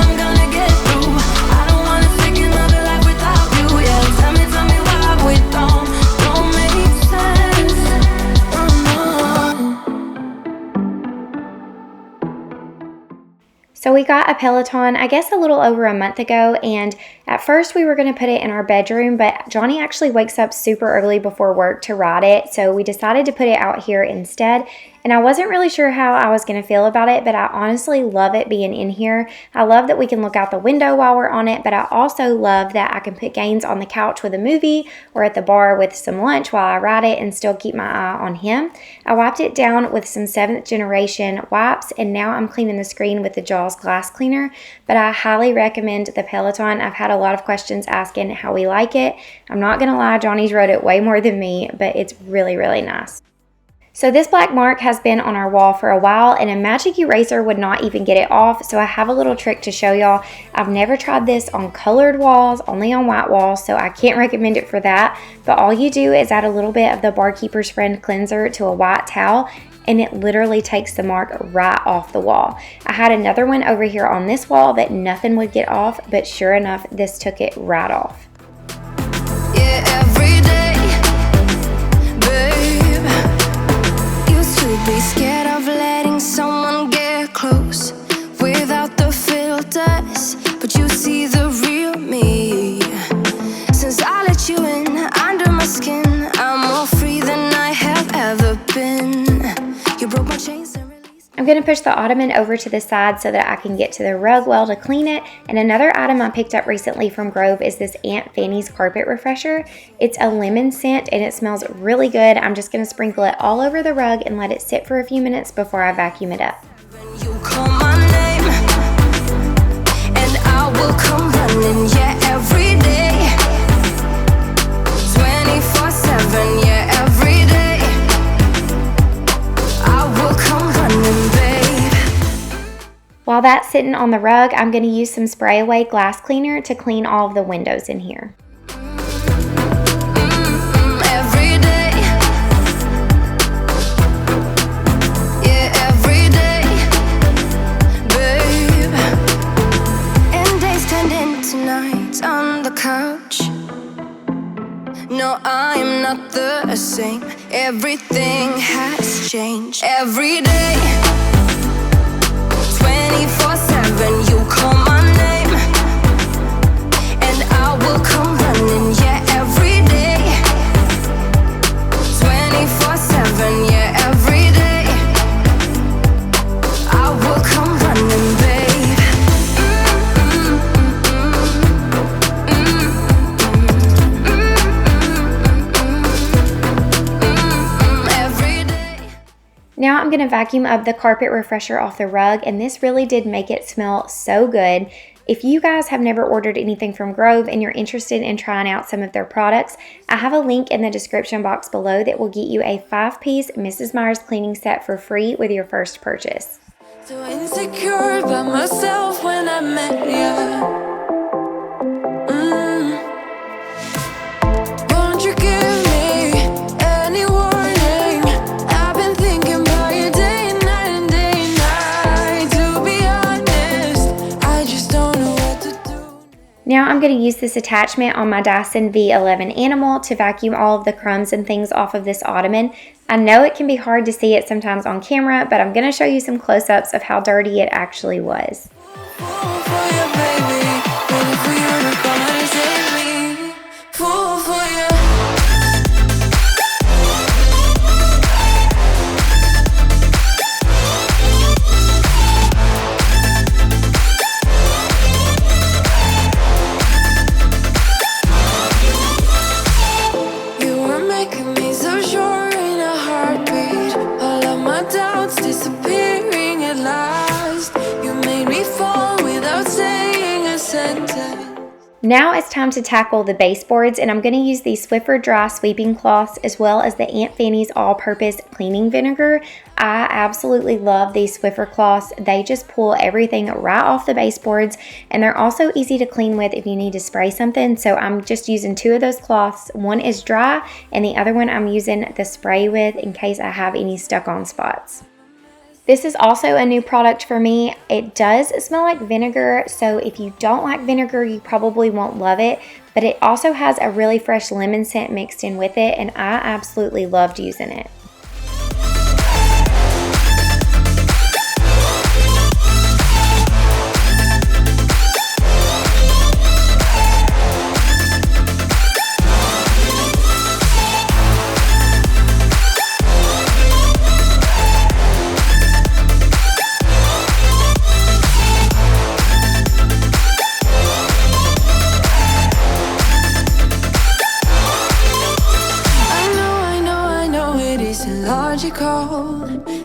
I'm gonna get through. I don't wanna take another life without you. Yeah, tell me why we don't make sense. Oh, no. So we got a Peloton, I guess a little over a month ago, and at first we were going to put it in our bedroom, but Johnny actually wakes up super early before work to ride it, so we decided to put it out here instead. And I wasn't really sure how I was going to feel about it, but I honestly love it being in here. I love that we can look out the window while we're on it, but I also love that I can put Gaines on the couch with a movie or at the bar with some lunch while I ride it and still keep my eye on him. I wiped it down with some 7th generation wipes, and now I'm cleaning the screen with the Jaws glass cleaner, but I highly recommend the Peloton. I've had a lot of questions asking how we like it. I'm not going to lie, Johnny's rode it way more than me, but it's really, really nice. So this black mark has been on our wall for a while, and a magic eraser would not even get it off, so I have a little trick to show y'all. I've never tried this on colored walls, only on white walls, so I can't recommend it for that, but all you do is add a little bit of the Barkeeper's Friend cleanser to a white towel, and it literally takes the mark right off the wall. I had another one over here on this wall that nothing would get off, but sure enough, this took it right off. Yeah, every day, babe. Used to be scared of letting someone get close without the filters, but you see the real me. Since I let you in under my skin, I'm more free than I have ever been. You broke my chains and released. I'm going to push the ottoman over to the side so that I can get to the rug well to clean it. And another item I picked up recently from Grove is this Aunt Fanny's carpet refresher. It's a lemon scent and it smells really good. I'm just going to sprinkle it all over the rug and let it sit for a few minutes before I vacuum it up. You call my name, and I will come running, yeah, every day. 24/7, yeah, every day. I will come running, babe. While that's sitting on the rug, I'm going to use some spray away glass cleaner to clean all of the windows in here. Every day. Yeah, every day, babe. And days turned into nights on the couch. No, I am not the same. Everything has changed. Every day, 24/7, you call my name, and I will come running, yeah, every day. 24/7, yeah, every day. I will come running, babe. Now I'm going to vacuum up the carpet refresher off the rug, and this really did make it smell so good. If you guys have never ordered anything from Grove and you're interested in trying out some of their products, I have a link in the description box below that will get you a 5-piece Mrs. Meyer's cleaning set for free with your first purchase. So insecure by myself when I met you. Won't you give me any warning? I've been thinking about you day and night and day and night. To be honest, I just don't know what to do. Now I'm going to use this attachment on my Dyson V11 Animal to vacuum all of the crumbs and things off of this ottoman. I know it can be hard to see it sometimes on camera, but I'm going to show you some close-ups of how dirty it actually was. You were making me so sure in a heartbeat. All of my doubts disappear. Now it's time to tackle the baseboards, and I'm going to use the Swiffer dry sweeping cloths as well as the Aunt Fanny's all-purpose cleaning vinegar. I absolutely love these Swiffer cloths. They just pull everything right off the baseboards, and they're also easy to clean with if you need to spray something. So I'm just using 2 of those cloths. One is dry and the other one I'm using the spray with in case I have any stuck on spots. This is also a new product for me. It does smell like vinegar, so if you don't like vinegar, you probably won't love it, but it also has a really fresh lemon scent mixed in with it, and I absolutely loved using it.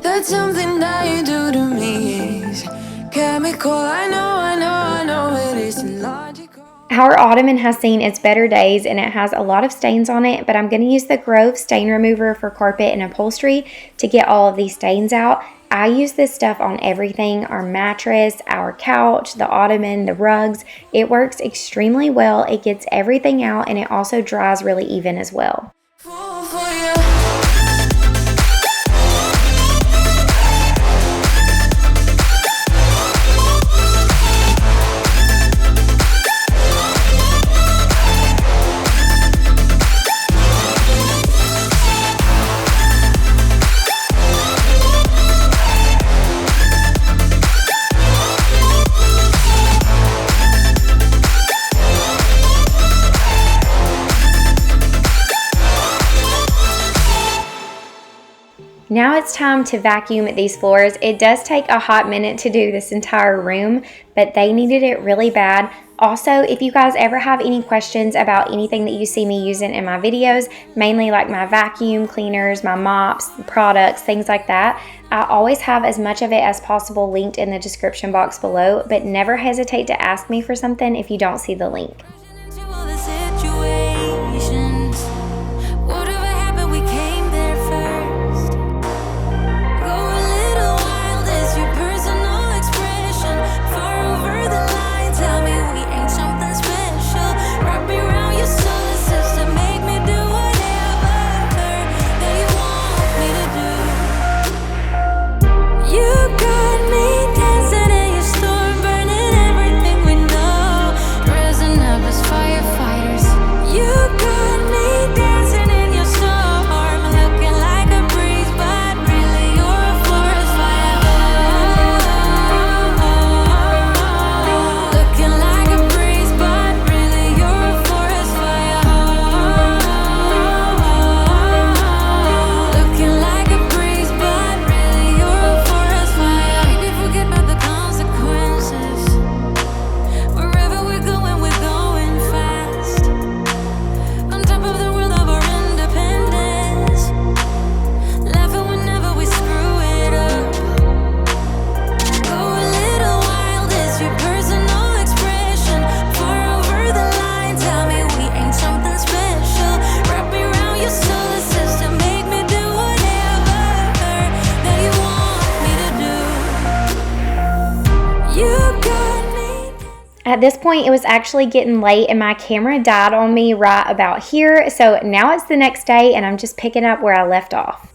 That something that you do to me is chemical. I know it isn't logical. Our ottoman has seen its better days and it has a lot of stains on it, but I'm going to use the Grove stain remover for carpet and upholstery to get all of these stains out. I use this stuff on everything, our mattress, our couch, the ottoman, the rugs. It works extremely well. It gets everything out and it also dries really even as well. Now it's time to vacuum these floors. It does take a hot minute to do this entire room, but they needed it really bad. Also, if you guys ever have any questions about anything that you see me using in my videos, mainly like my vacuum cleaners, my mops, products, things like that, I always have as much of it as possible linked in the description box below, but never hesitate to ask me for something if you don't see the link. At this point, it was actually getting late and my camera died on me right about here. So now it's the next day and I'm just picking up where I left off.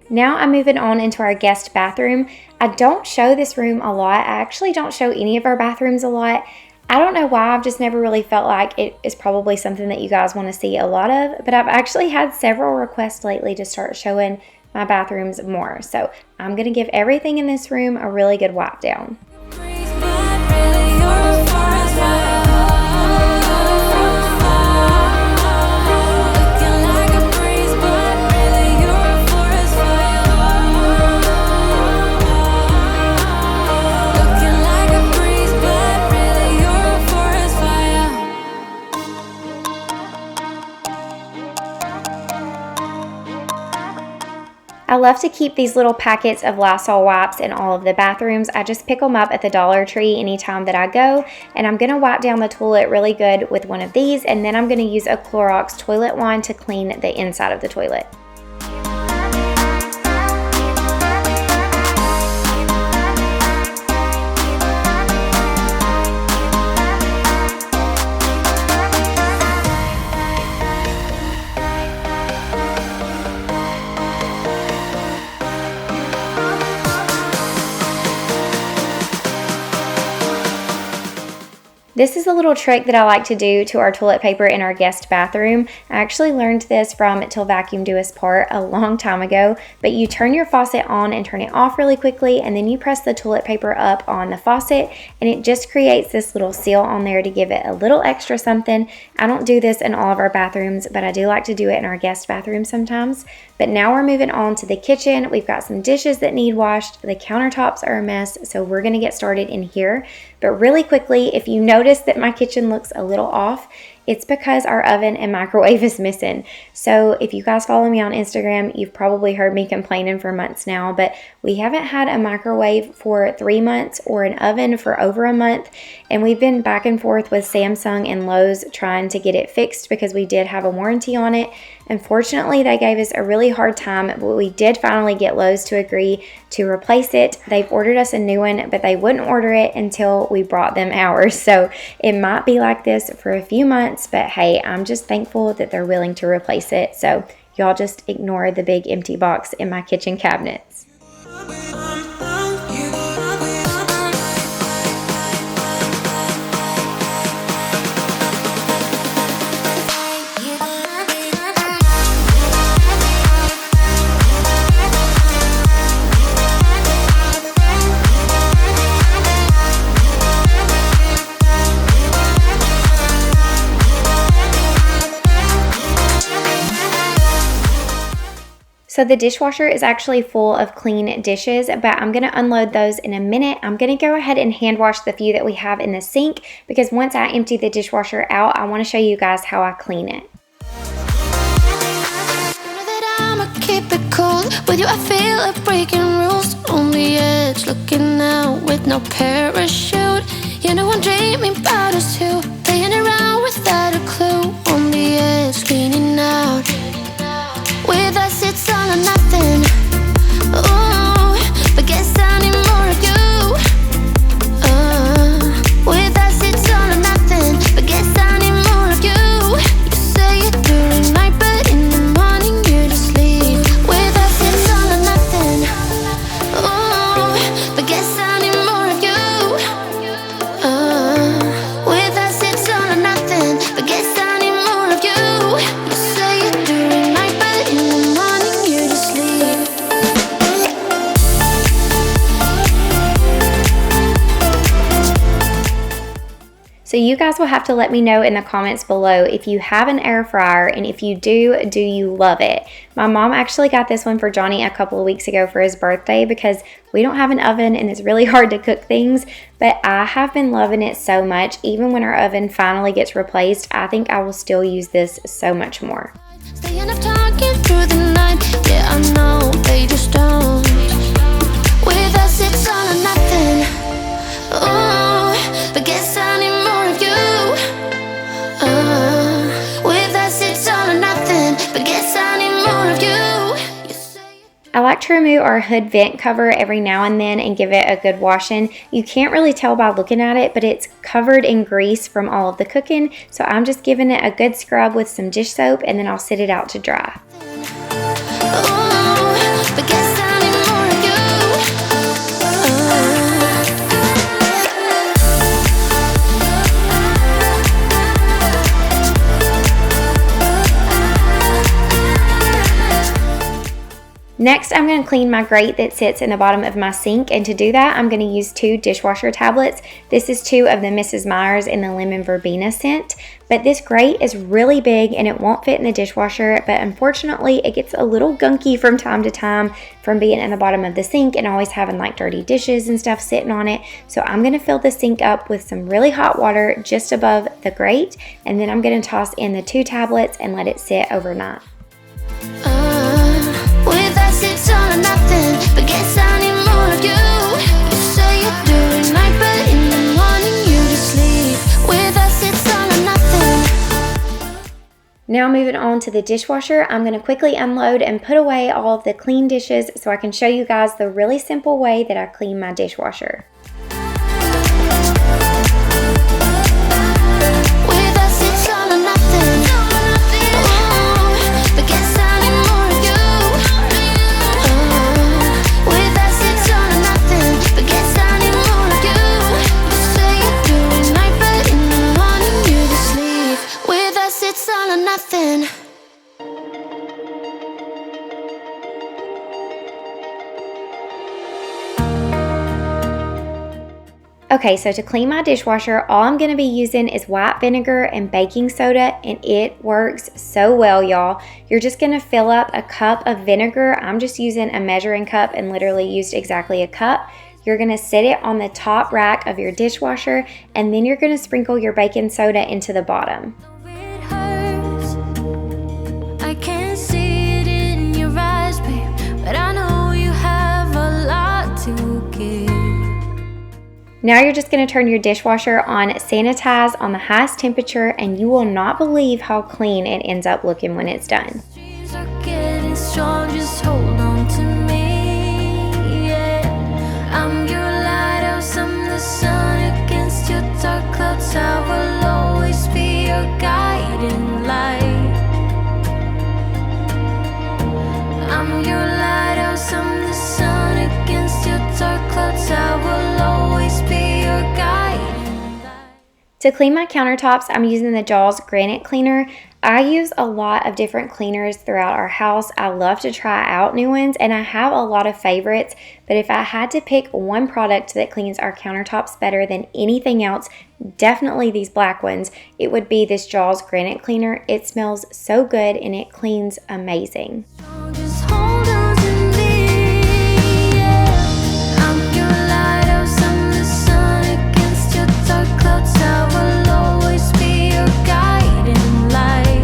Now I'm moving on into our guest bathroom. I don't show this room a lot. I actually don't show any of our bathrooms a lot. I don't know why. I've just never really felt like it is probably something that you guys want to see a lot of, but I've actually had several requests lately to start showing my bathrooms more. So I'm gonna give everything in this room a really good wipe down. I love to keep these little packets of Lysol wipes in all of the bathrooms. I just pick them up at the Dollar Tree anytime that I go, and I'm gonna wipe down the toilet really good with one of these, and then I'm gonna use a Clorox toilet wand to clean the inside of the toilet. This is a little trick that I like to do to our toilet paper in our guest bathroom. I actually learned this from Till Vacuum Do Us Part a long time ago, but you turn your faucet on and turn it off really quickly, and then you press the toilet paper up on the faucet, and it just creates this little seal on there to give it a little extra something. I don't do this in all of our bathrooms, but I do like to do it in our guest bathroom sometimes. But now we're moving on to the kitchen. We've got some dishes that need washed. The countertops are a mess, so we're gonna get started in here. But really quickly, if you notice that my kitchen looks a little off, it's because our oven and microwave is missing. So if you guys follow me on Instagram, you've probably heard me complaining for months now, but we haven't had a microwave for 3 months or an oven for over a month. And we've been back and forth with Samsung and Lowe's trying to get it fixed because we did have a warranty on it. Unfortunately, they gave us a really hard time, but we did finally get Lowe's to agree to replace it. They've ordered us a new one, but they wouldn't order it until we brought them ours. So it might be like this for a few months, but hey, I'm just thankful that they're willing to replace it. So y'all just ignore the big empty box in my kitchen cabinets. So the dishwasher is actually full of clean dishes, but I'm gonna unload those in a minute. I'm gonna go ahead and hand wash the few that we have in the sink because once I empty the dishwasher out, I wanna show you guys how I clean it. Keep it cool with you. I feel like breaking rules on the edge, looking out with no parachute. You know I'm dreaming about us two, playing around without a clue. On the edge, cleaning out. With us, it's all or nothing. Ooh, but guess I need more of you. With us, it's all or nothing. But guess I need more of you. You say it during night, but in the morning you just leave. With us, it's all or nothing. Ooh, but guess I need more of you. With us, it's all or nothing. But guess I need more of you. You say it during night, but in the morning you just leave. So you guys will have to let me know in the comments below if you have an air fryer, and if you do you love it? My mom actually got this one for Johnny a couple of weeks ago for his birthday because we don't have an oven and it's really hard to cook things, but I have been loving it so much. Even when our oven finally gets replaced, I think I will still use this so much more. Staying up talking through the night. Yeah, I know they just don't. With us, it's all or nothing. Ooh, but guess I need more of you. With us, it's all or nothing. But guess I need more of you. You say I like to remove our hood vent cover every now and then and give it a good washing. You can't really tell by looking at it, but it's covered in grease from all of the cooking. So I'm just giving it a good scrub with some dish soap, and then I'll sit it out to dry. ooh, but guess I need more of you. Next, I'm going to clean my grate that sits in the bottom of my sink, and to do that, I'm going to use 2 dishwasher tablets. This is 2 of the Mrs. Meyer's in the lemon verbena scent, but this grate is really big and it won't fit in the dishwasher, but unfortunately it gets a little gunky from time to time from being in the bottom of the sink and always having like dirty dishes and stuff sitting on it. So I'm going to fill the sink up with some really hot water just above the grate, and then I'm going to toss in the 2 tablets and let it sit overnight. With us it's all or nothing, but guess I need more of you. You say you're doing right, but in the morning you just leave. With us it's all or nothing. Now moving on to the dishwasher, I'm going to quickly unload and put away all of the clean dishes so I can show you guys the really simple way that I clean my dishwasher. Okay, so to clean my dishwasher, all I'm going to be using is white vinegar and baking soda, and it works so well, y'all. You're just going to fill up a cup of vinegar. I'm just using a measuring cup and literally used exactly a cup. You're going to set it on the top rack of your dishwasher, and then you're going to sprinkle your baking soda into the bottom. It hurts. I can't see it in your eyes, babe, but I know you have a lot to give. Now you're just going to turn your dishwasher on sanitize on the highest temperature, and you will not believe how clean it ends up looking when it's done. Dreams are getting strong, just hold on to me, yeah. I'm your lighthouse, I'm the sun against your dark clouds. I will always be your guiding light. I'm your lighthouse, I'm the sun against your dark clouds. I will always be your guiding light. To clean my countertops, I'm using the Jaws Granite Cleaner. I use a lot of different cleaners throughout our house. I love to try out new ones, and I have a lot of favorites, but if I had to pick one product that cleans our countertops better than anything else, definitely these black ones, it would be this Jaws Granite Cleaner. It smells so good and it cleans amazing. Just hold on to me, yeah. I'm your lighthouse, I'm the sun against your dark clouds. I will always be your guiding light.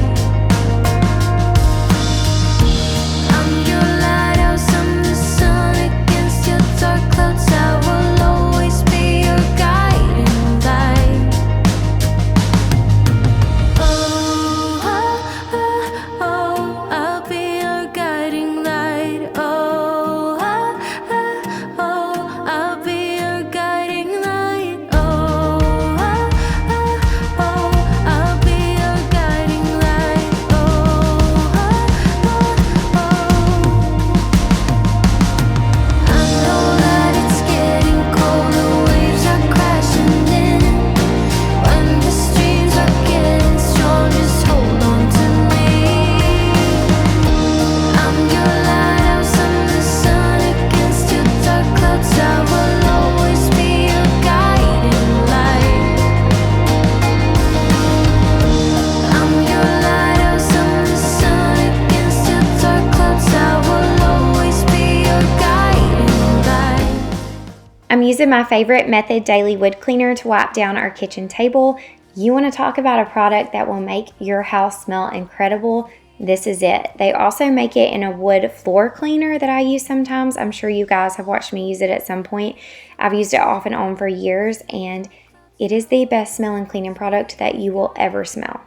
I'm your lighthouse, I'm the sun against your dark clouds. I will always be your guiding light. Oh, oh, oh, oh, I'll be your guiding light. Oh, oh, oh, oh, I'll be your guiding light. Oh, oh, oh, oh, I'll be your guiding light. Oh, oh, oh, oh. I know that it's getting cold, the waves are crashing in. When the streams are getting strong, just hold on to me. I'm your lighthouse, I'm the sun against your dark clouds. I will always be your guiding light. I'm your lighthouse, I'm the sun against your dark clouds. I will always be your guiding light. I'm using my favorite Method Daily Wood Cleaner to wipe down our kitchen table. You want to talk about a product that will make your house smell incredible? This is it. They also make it in a wood floor cleaner that I use sometimes. I'm sure you guys have watched me use it at some point. I've used it off and on for years, and it is the best smelling cleaning product that you will ever smell.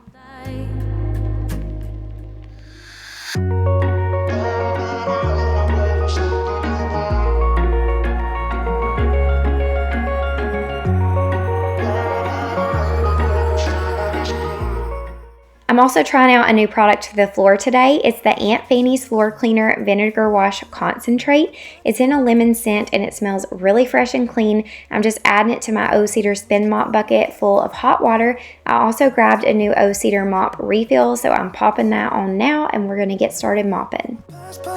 I'm I'm also trying out a new product for the floor today. It's the Aunt Fanny's Floor Cleaner Vinegar Wash Concentrate. It's in a lemon scent and it smells really fresh and clean. I'm just adding it to my O-Cedar spin mop bucket full of hot water. I also grabbed a new O-Cedar mop refill, so I'm popping that on now and we're gonna get started mopping.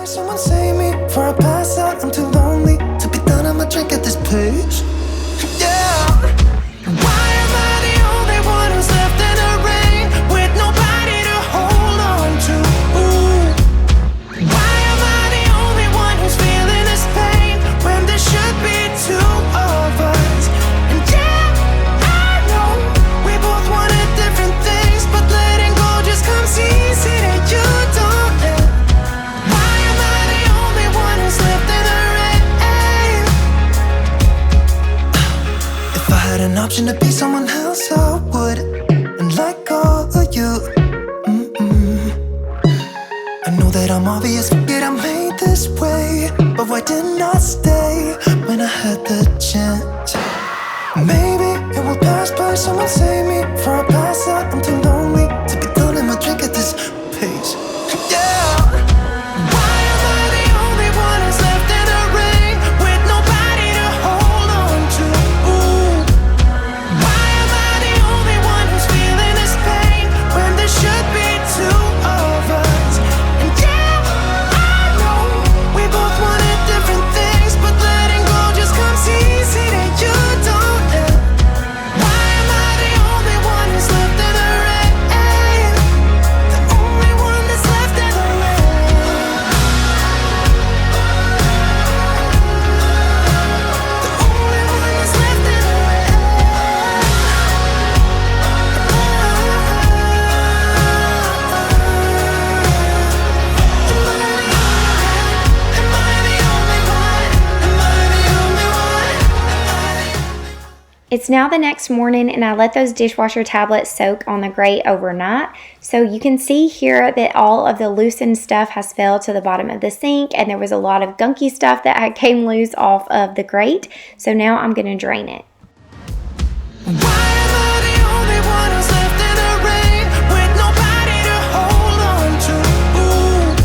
Someone save me for a pass out. I'm too lonely to be done. I'ma drink at this place. Yeah. Why am I the only one who's left in the rain with nobody to hold on to? Ooh. Why am I the only one who's feeling this pain when there should be two of us? And yeah, I know we both wanted different things, but letting go just comes easy that you don't. Why am I the only one who's left in the rain? If I had an option to be someone else, I would, and let go of you. I know that I'm obvious, forget I'm made this way, but why didn't I stay when I had the chance? Maybe it will pass by, someone save me for a pass out. I'm too lonely to be done, and my drink at this pace. Yeah. Why am I the only one who's left in the rain with nobody to hold on to? Ooh. Why am I the only one who's feeling this pain when there should be two of us? And yeah, I know we both wanted different things, but letting go just comes easy that you don't. Why am I the only one who's left in the rain? The only one that's left in the rain. The only one that's left in the rain. Am I the only one? Am I the only one? It's now the next morning and I let those dishwasher tablets soak on the grate overnight. So you can see here that all of the loosened stuff has fell to the bottom of the sink and there was a lot of gunky stuff that came loose off of the grate. So now I'm going to drain it. Why am I the only one who's left in the rain with nobody to hold on to? Ooh.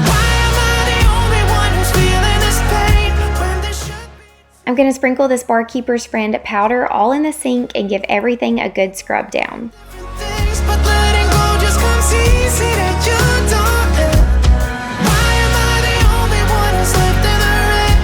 Why am I the only one who's feeling this pain when there should be? I'm going to sprinkle this Barkeeper's Friend powder all in the sink and give everything a good scrub down. Things, but letting go just comes easy that you don't. Why am I the only one who's left in the rain?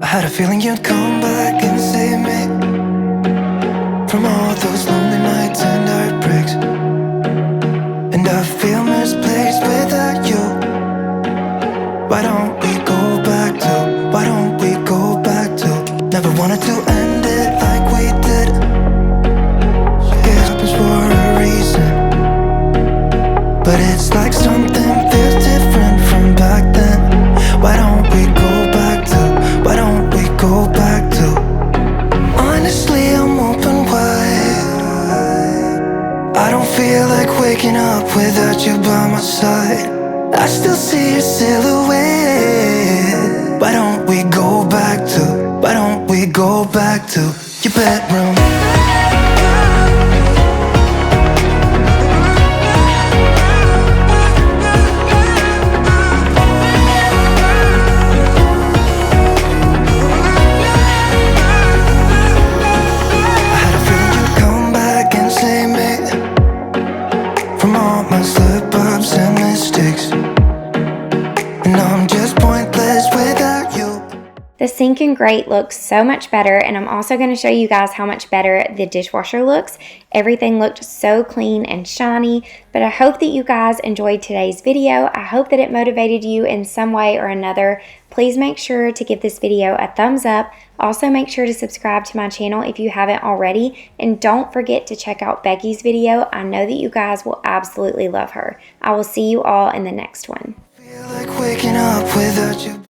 I had a feeling you'd come back and save me from all those lonely nights and heartbreaks. And I feel misplaced without you. Why don't we go back to, why don't we go back to? Never wanted to end it like we did. It happens for a reason, but it's like something feels different from back then. Why don't we go back to, why don't we go back to? Honestly, I'm open wide. I don't feel like waking up without you by my side. I still see your silhouette. Why don't we go back to, why don't we go back to your bedroom? The sink and grate looks so much better, and I'm also going to show you guys how much better the dishwasher looks. Everything looked so clean and shiny, but I hope that you guys enjoyed today's video. I hope that it motivated you in some way or another. Please make sure to give this video a thumbs up. Also make sure to subscribe to my channel if you haven't already, and don't forget to check out Becky's video. I know that you guys will absolutely love her. I will see you all in the next one. Feel like waking up without you.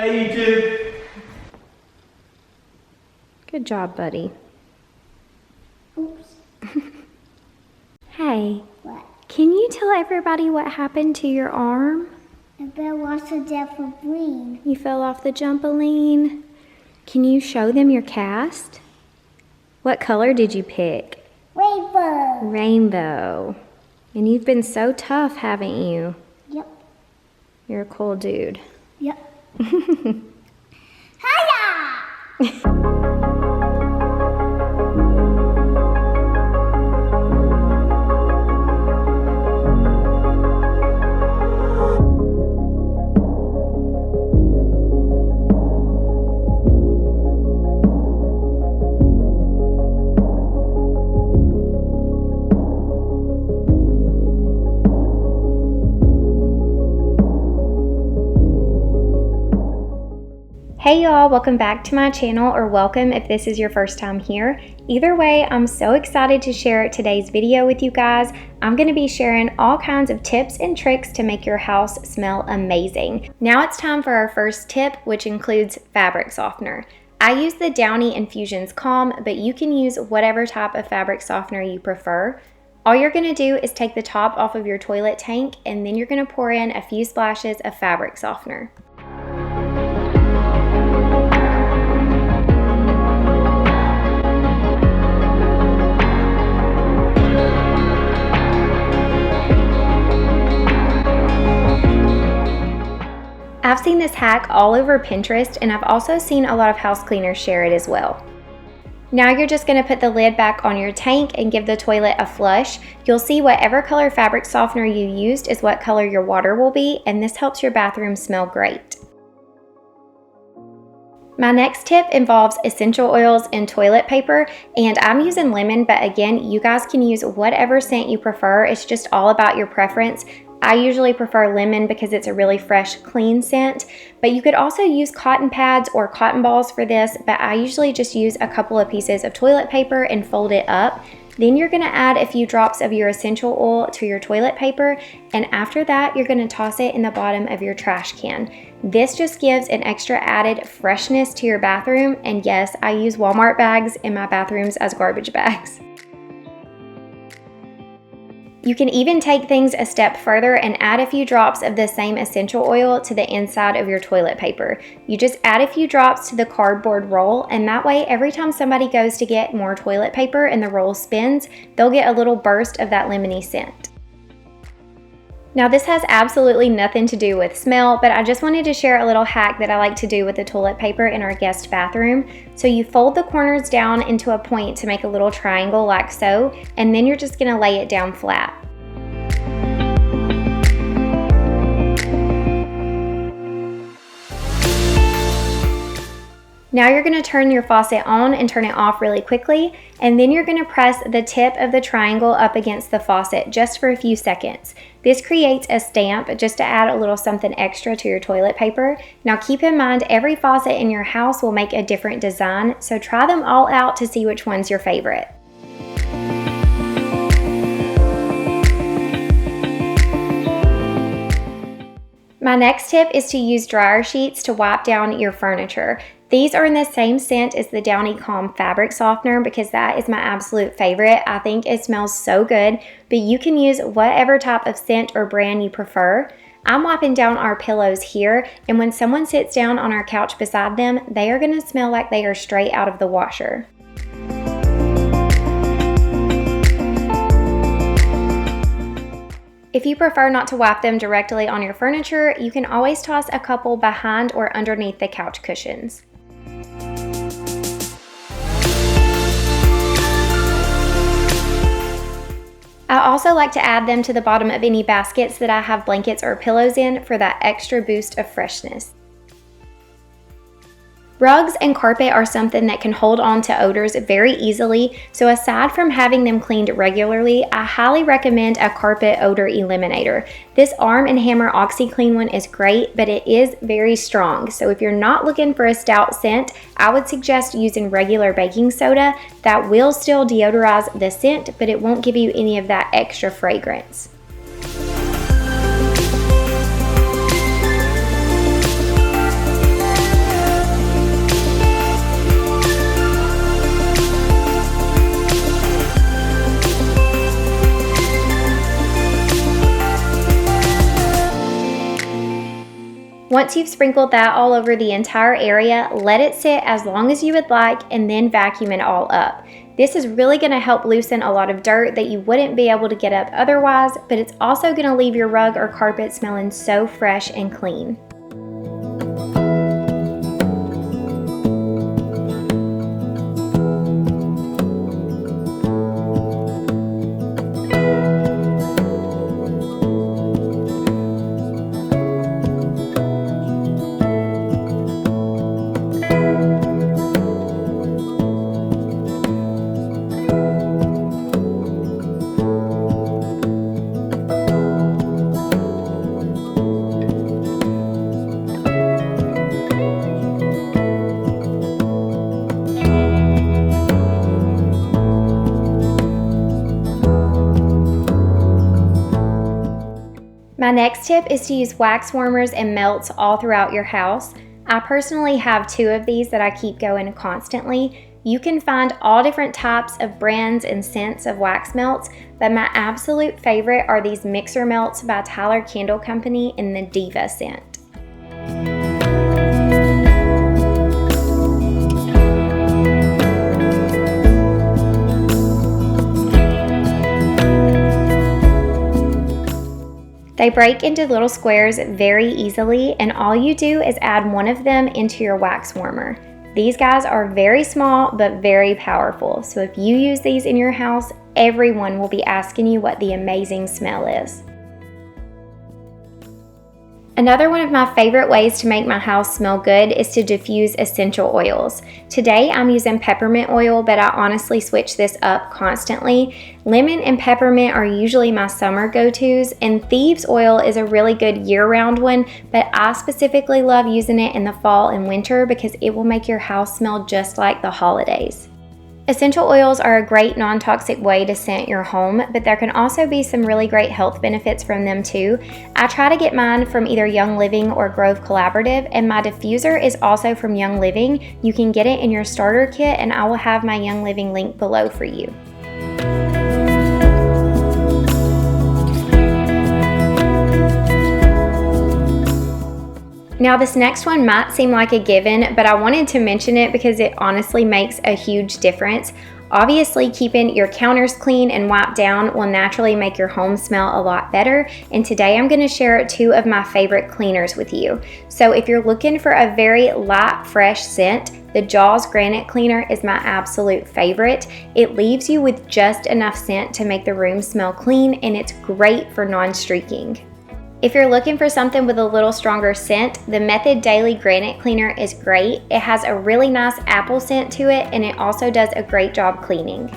Hey, YouTube. Good job, buddy. Oops. Hey, What? can you tell everybody what happened to your arm? I fell off the trampoline. You fell off the jumpaline. Can you show them your cast? What color did you pick? Rainbow. Rainbow. And you've been so tough, haven't you? Yep. You're a cool dude. Yep. Hiya! Hey y'all, welcome back to my channel, or welcome if this is your first time here. Either way, I'm so excited to share today's video with you guys. I'm going to be sharing all kinds of tips and tricks to make your house smell amazing. Now it's time for our first tip, which includes fabric softener. I use the Downy Infusions Calm, but you can use whatever type of fabric softener you prefer. All you're going to do is take the top off of your toilet tank, and then you're going to pour in a few splashes of fabric softener. I've seen this hack all over Pinterest, and I've also seen a lot of house cleaners share it as well. Now you're just going to put the lid back on your tank and give the toilet a flush. You'll see whatever color fabric softener you used is what color your water will be, and this helps your bathroom smell great. My next tip involves essential oils and toilet paper, and I'm using lemon, but again, you guys can use whatever scent you prefer. It's just all about your preference. I usually prefer lemon because it's a really fresh, clean scent, but you could also use cotton pads or cotton balls for this, but I usually just use a couple of pieces of toilet paper and fold it up. Then you're gonna add a few drops of your essential oil to your toilet paper, and after that, you're gonna toss it in the bottom of your trash can. This just gives an extra added freshness to your bathroom, and yes, I use Walmart bags in my bathrooms as garbage bags. You can even take things a step further and add a few drops of the same essential oil to the inside of your toilet paper. You just add a few drops to the cardboard roll, and that way every time somebody goes to get more toilet paper and the roll spins, they'll get a little burst of that lemony scent. Now this has absolutely nothing to do with smell, but I just wanted to share a little hack that I like to do with the toilet paper in our guest bathroom. So you fold the corners down into a point to make a little triangle like so, and then you're just gonna lay it down flat. Now you're going to turn your faucet on and turn it off really quickly, and then you're going to press the tip of the triangle up against the faucet just for a few seconds. This creates a stamp just to add a little something extra to your toilet paper. Now keep in mind, every faucet in your house will make a different design, so try them all out to see which one's your favorite. My next tip is to use dryer sheets to wipe down your furniture. These are in the same scent as the Downy Calm fabric softener because that is my absolute favorite. I think it smells so good, but you can use whatever type of scent or brand you prefer. I'm wiping down our pillows here, and when someone sits down on our couch beside them, they are going to smell like they are straight out of the washer. If you prefer not to wipe them directly on your furniture, you can always toss a couple behind or underneath the couch cushions. I also like to add them to the bottom of any baskets that I have blankets or pillows in for that extra boost of freshness. Rugs and carpet are something that can hold on to odors very easily, so aside from having them cleaned regularly, I highly recommend a carpet odor eliminator. This Arm & Hammer OxyClean one is great, but it is very strong, so if you're not looking for a stout scent, I would suggest using regular baking soda. That will still deodorize the scent, but it won't give you any of that extra fragrance. Once you've sprinkled that all over the entire area, let it sit as long as you would like and then vacuum it all up. This is really going to help loosen a lot of dirt that you wouldn't be able to get up otherwise, but it's also going to leave your rug or carpet smelling so fresh and clean. My next tip is to use wax warmers and melts all throughout your house. I personally have 2 of these that I keep going constantly. You can find all different types of brands and scents of wax melts, but my absolute favorite are these mixer melts by Tyler Candle Company in the Diva scent. They break into little squares very easily, and all you do is add one of them into your wax warmer. These guys are very small but very powerful, so if you use these in your house, everyone will be asking you what the amazing smell is. Another one of my favorite ways to make my house smell good is to diffuse essential oils. Today I'm using peppermint oil, but I honestly switch this up constantly. Lemon and peppermint are usually my summer go-tos, and thieves oil is a really good year-round one, but I specifically love using it in the fall and winter because it will make your house smell just like the holidays. Essential oils are a great non-toxic way to scent your home, but there can also be some really great health benefits from them too. I try to get mine from either Young Living or Grove Collaborative, and my diffuser is also from Young Living. You can get it in your starter kit, and I will have my Young Living link below for you. Now this next one might seem like a given, but I wanted to mention it because it honestly makes a huge difference. Obviously, keeping your counters clean and wiped down will naturally make your home smell a lot better, and today I'm going to share 2 of my favorite cleaners with you. So if you're looking for a very light, fresh scent, the Jaws Granite Cleaner is my absolute favorite. It leaves you with just enough scent to make the room smell clean, and it's great for non-streaking. If you're looking for something with a little stronger scent, the Method Daily Granite Cleaner is great. It has a really nice apple scent to it, and it also does a great job cleaning.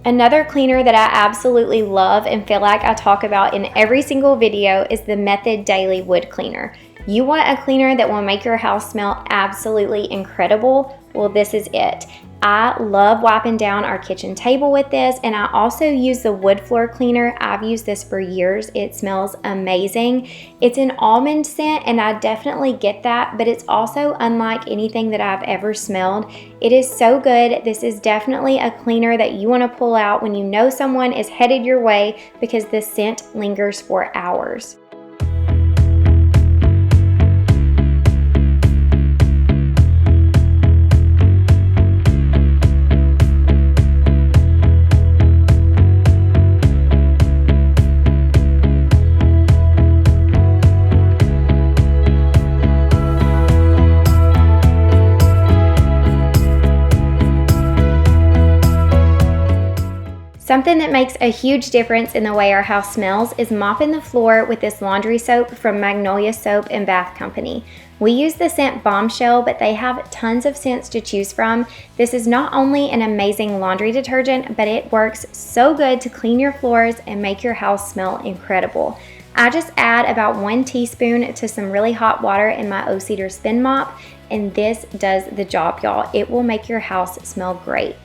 Another cleaner that I absolutely love and feel like I talk about in every single video is the Method Daily Wood Cleaner. You want a cleaner that will make your house smell absolutely incredible? Well, this is it. I love wiping down our kitchen table with this, and I also use the wood floor cleaner. I've used this for years. It smells amazing. It's an almond scent, and I definitely get that, but it's also unlike anything that I've ever smelled. It is so good. This is definitely a cleaner that you want to pull out when you know someone is headed your way because the scent lingers for hours. Something that makes a huge difference in the way our house smells is mopping the floor with this laundry soap from Magnolia Soap and Bath Company. We use the scent Bombshell, but they have tons of scents to choose from. This is not only an amazing laundry detergent, but it works so good to clean your floors and make your house smell incredible. I just add about 1 teaspoon to some really hot water in my O-Cedar Spin Mop, and this does the job, y'all. It will make your house smell great.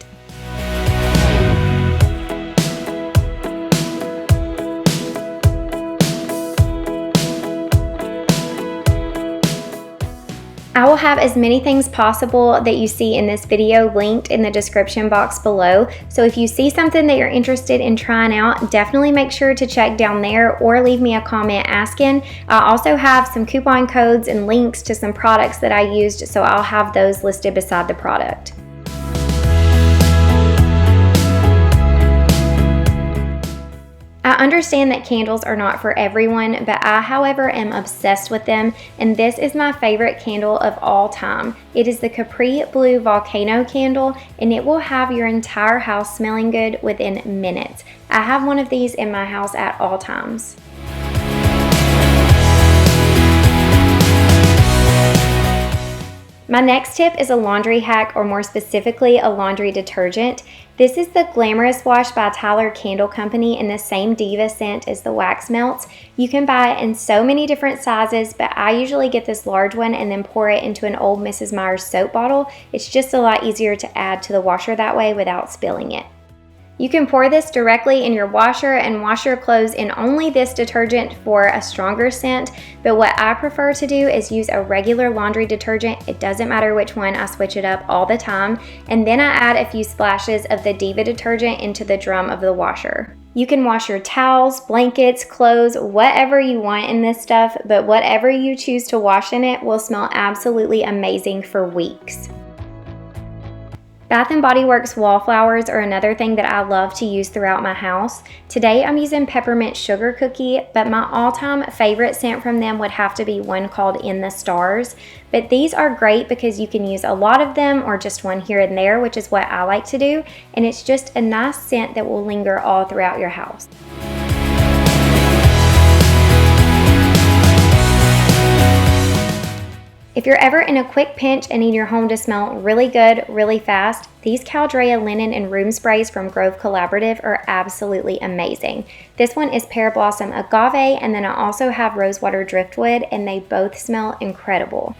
I will have as many things possible that you see in this video linked in the description box below. So if you see something that you're interested in trying out, definitely make sure to check down there or leave me a comment asking. I also have some coupon codes and links to some products that I used, so I'll have those listed beside the product. I understand that candles are not for everyone, but I, however, am obsessed with them, and this is my favorite candle of all time. It is the Capri Blue Volcano candle, and it will have your entire house smelling good within minutes. I have one of these in my house at all times. My next tip is a laundry hack, or more specifically, a laundry detergent. This is the Glamorous Wash by Tyler Candle Company in the same Diva scent as the Wax Melts. You can buy it in so many different sizes, but I usually get this large one and then pour it into an old Mrs. Meyer's soap bottle. It's just a lot easier to add to the washer that way without spilling it. You can pour this directly in your washer and wash your clothes in only this detergent for a stronger scent, but what I prefer to do is use a regular laundry detergent. It doesn't matter which one, I switch it up all the time, and then I add a few splashes of the Diva detergent into the drum of the washer. You can wash your towels, blankets, clothes, whatever you want in this stuff, but whatever you choose to wash in it will smell absolutely amazing for weeks. Bath & Body Works wallflowers are another thing that I love to use throughout my house. Today I'm using Peppermint Sugar Cookie, but my all-time favorite scent from them would have to be one called In the Stars. But these are great because you can use a lot of them or just one here and there, which is what I like to do, and it's just a nice scent that will linger all throughout your house. If you're ever in a quick pinch and need your home to smell really good, really fast, these Caldrea linen and room sprays from Grove Collaborative are absolutely amazing. This one is Pear Blossom Agave, and then I also have Rosewater Driftwood, and they both smell incredible.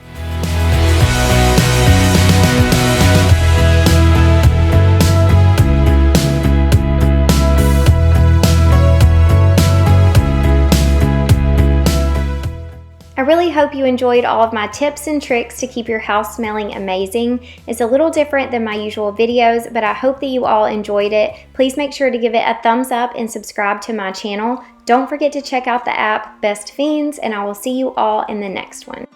I really hope you enjoyed all of my tips and tricks to keep your house smelling amazing. It's a little different than my usual videos, but I hope that you all enjoyed it. Please make sure to give it a thumbs up and subscribe to my channel. Don't forget to check out the app Best Fiends, and I will see you all in the next one.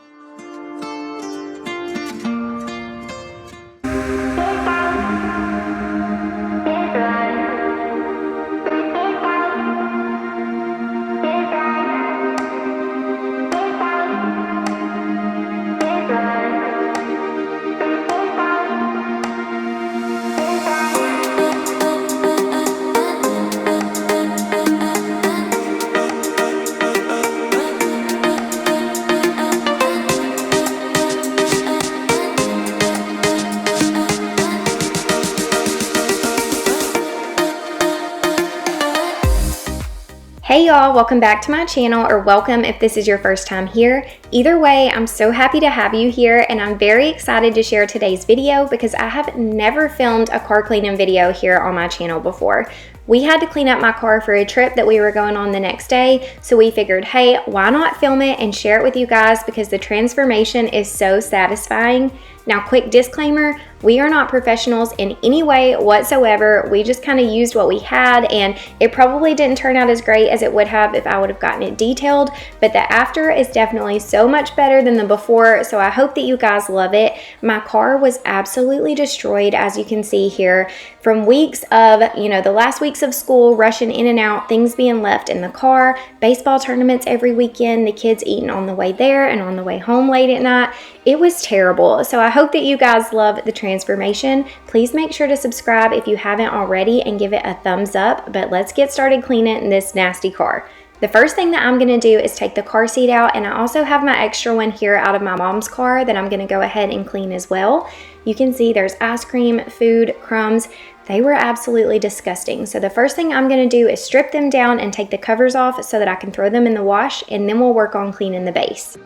Hey y'all, welcome back to my channel, or welcome if this is your first time here. Either way, I'm so happy to have you here, and I'm very excited to share today's video because I have never filmed a car cleaning video here on my channel before. We had to clean up my car for a trip that we were going on the next day, so we figured, hey, why not film it and share it with you guys because the transformation is so satisfying. Now, quick disclaimer, we are not professionals in any way whatsoever. We just kind of used what we had, and it probably didn't turn out as great as it would have if I would have gotten it detailed, but the after is definitely so much better than the before, so I hope that you guys love it. My car was absolutely destroyed, as you can see here, from weeks of, the last weeks of school, rushing in and out, things being left in the car, baseball tournaments every weekend, the kids eating on the way there and on the way home late at night. It was terrible. So I hope that you guys love the transformation. Please make sure to subscribe if you haven't already and give it a thumbs up, but let's get started cleaning this nasty car. The first thing that I'm going to do is take the car seat out, and I also have my extra one here out of my mom's car that I'm going to go ahead and clean as well. You can see there's ice cream, food, crumbs. They were absolutely disgusting. So the first thing I'm going to do is strip them down and take the covers off so that I can throw them in the wash, and then we'll work on cleaning the base.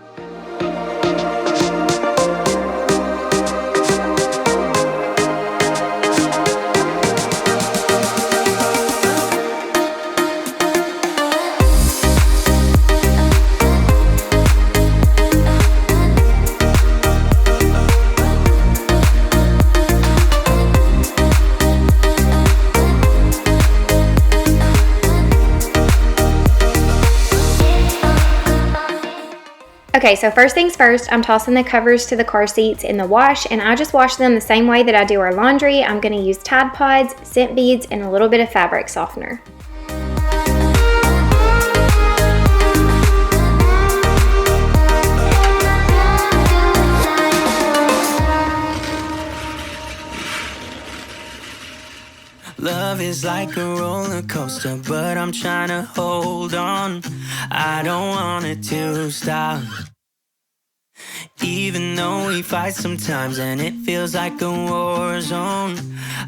Okay, so first things first, I'm tossing the covers to the car seats in the wash, and I just wash them the same way that I do our laundry. I'm going to use Tide Pods, scent beads, and a little bit of fabric softener. Love is like a roller coaster, but I'm trying to hold on. I don't want it to stop. Even though we fight sometimes and it feels like a war zone,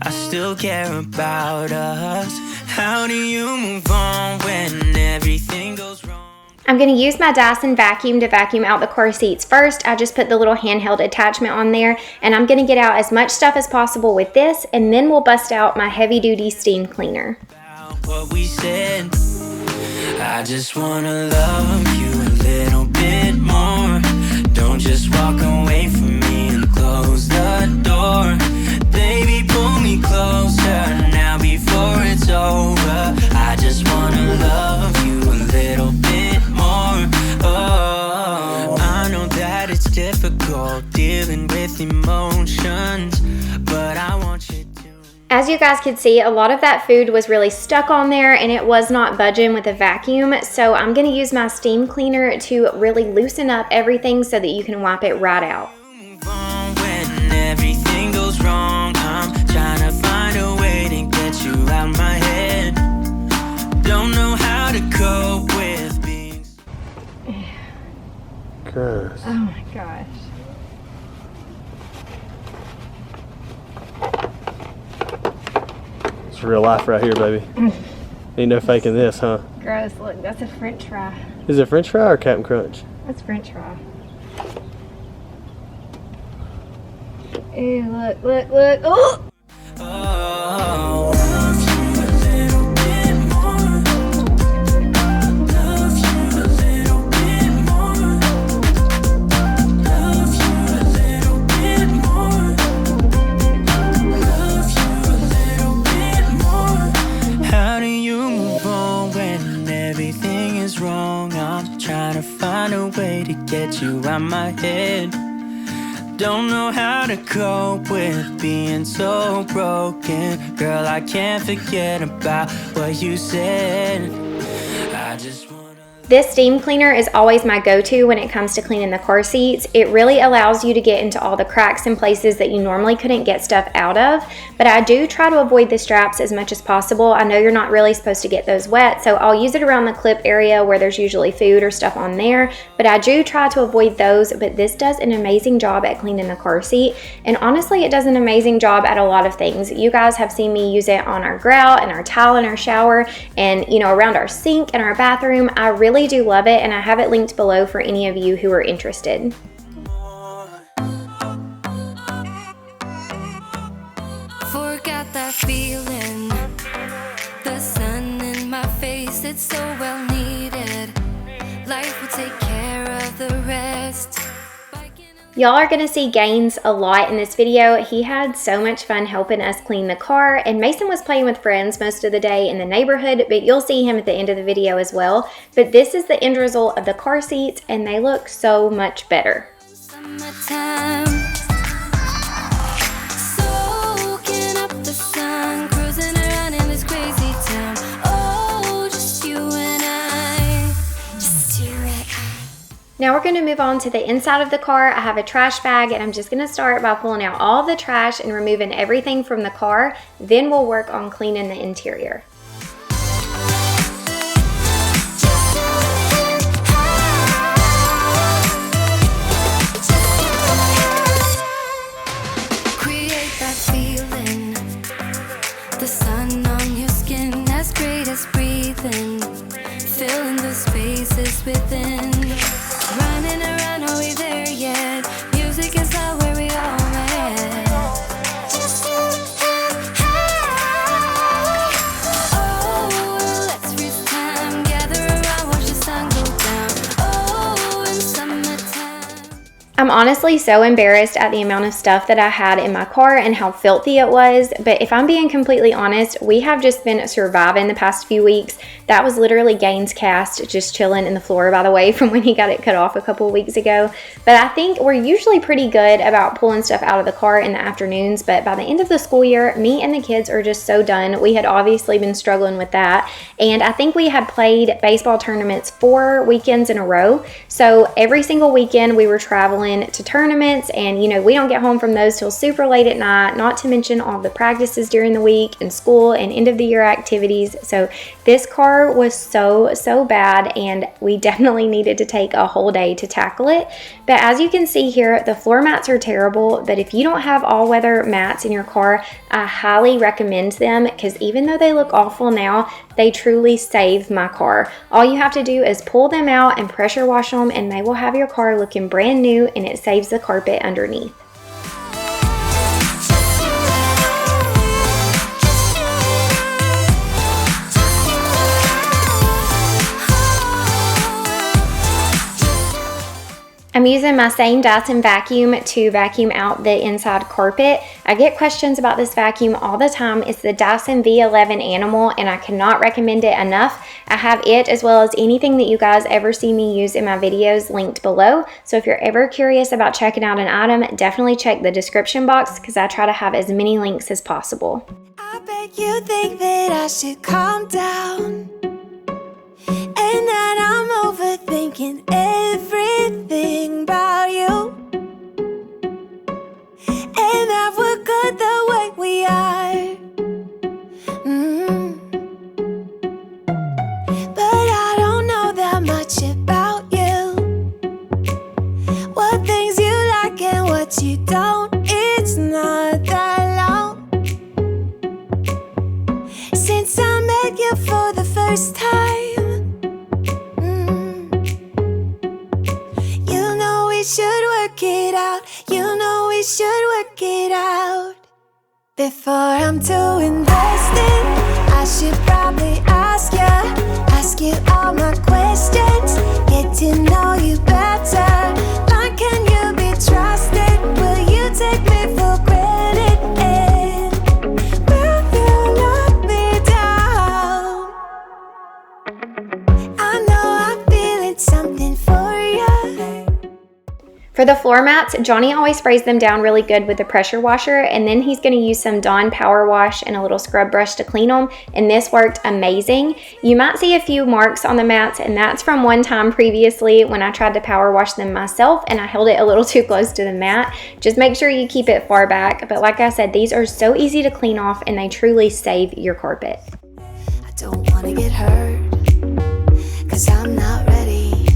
I still care about us. How do you move on when everything goes wrong? I'm going to use my Dyson vacuum to vacuum out the car seats first. I just put the little handheld attachment on there, and I'm going to get out as much stuff as possible with this, and then we'll bust out my heavy-duty steam cleaner. What we said, I just want to love you a little bit more. Don't just walk away from me and close the door. Baby, pull me closer now before it's over. I just want to love you a little bit more. Oh, I know that it's difficult dealing with emotions, but I want you to. As you guys could see, a lot of that food was really stuck on there and it was not budging with a vacuum. So I'm going to use my steam cleaner to really loosen up everything so that you can wipe it right out. When everything goes wrong, I'm trying to find a way to get you out my head. Don't know how to cope with being. Gross. Oh my gosh. It's real life right here, baby. Ain't no faking this, huh? Gross. Look, that's a French fry. Is it French fry or Captain Crunch? That's French fry. Ew, look, look, look. Oh! Oh. How do you move on when everything is wrong? I'm trying to find a way to get you out my head. Don't know how to cope with being so broken. Girl, I can't forget about what you said. I just wanna. This steam cleaner is always my go-to when it comes to cleaning the car seats. It really allows you to get into all the cracks and places that you normally couldn't get stuff out of, but I do try to avoid the straps as much as possible. I know you're not really supposed to get those wet, so I'll use it around the clip area where there's usually food or stuff on there, but I do try to avoid those. But this does an amazing job at cleaning the car seat, and honestly, it does an amazing job at a lot of things. You guys have seen me use it on our grout and our tile in our shower, and around our sink and our bathroom. I really do love it, and I have it linked below for any of you who are interested. Forgot that feeling, the sun in my face, it's so well needed. Life will take care of the rest. Y'all are gonna see Gaines a lot in this video. He had so much fun helping us clean the car, and Mason was playing with friends most of the day in the neighborhood, but you'll see him at the end of the video as well. But this is the end result of the car seats, and they look so much better. Summertime, soaking up the sun, cruising around in this crazy town. Oh, just you and I, just you and I. Now we're going to move on to the inside of the car. I have a trash bag, and I'm just going to start by pulling out all the trash and removing everything from the car. Then we'll work on cleaning the interior. Create that feeling, the sun on your skin, as great as breathing, filling the spaces within. Running around, are we there yet? Music is not where we all met. Just you and I. I'm honestly so embarrassed at the amount of stuff that I had in my car and how filthy it was, but if I'm being completely honest, we have just been surviving the past few weeks. That was literally Gaines' cast just chilling in the floor, by the way, from when he got it cut off a couple of weeks ago. But I think we're usually pretty good about pulling stuff out of the car in the afternoons, but by the end of the school year, me and the kids are just so done. We had obviously been struggling with that, and I think we had played baseball tournaments 4 weekends in a row. So every single weekend we were traveling to tournaments, and you know, we don't get home from those till super late at night, not to mention all the practices during the week and school and end of the year activities. So this car was so bad, and we definitely needed to take a whole day to tackle it. But as you can see here, the floor mats are terrible, but if you don't have all-weather mats in your car, I highly recommend them, because even though they look awful now, they truly save my car. All you have to do is pull them out and pressure wash them, and they will have your car looking brand new, and it saves the carpet underneath. I'm using my same Dyson vacuum to vacuum out the inside carpet. I get questions about this vacuum all the time. It's the Dyson V11 Animal, and I cannot recommend it enough. I have it as well as anything that you guys ever see me use in my videos linked below. So if you're ever curious about checking out an item, definitely check the description box, because I try to have as many links as possible. I bet you think that I should calm down, and that I'm overthinking everything about you, and that we're good the way we are. But I don't know that much about you, what things you like and what you don't. It's not that long since I met you for the first time. Should work it out, you know we should work it out. Before I'm too invested, I should probably ask you all my questions, get to know you better. Like, can you be trusted? Will you take me for granted? And will you let me down? I know I'm feeling something for you. For the floor mats, Johnny always sprays them down really good with the pressure washer, and then he's going to use some Dawn power wash and a little scrub brush to clean them, and this worked amazing. You might see a few marks on the mats, and that's from one time previously when I tried to power wash them myself and I held it a little too close to the mat. Just make sure you keep it far back, but like I said, these are so easy to clean off and they truly save your carpet. I don't want to get hurt, 'cause I'm not ready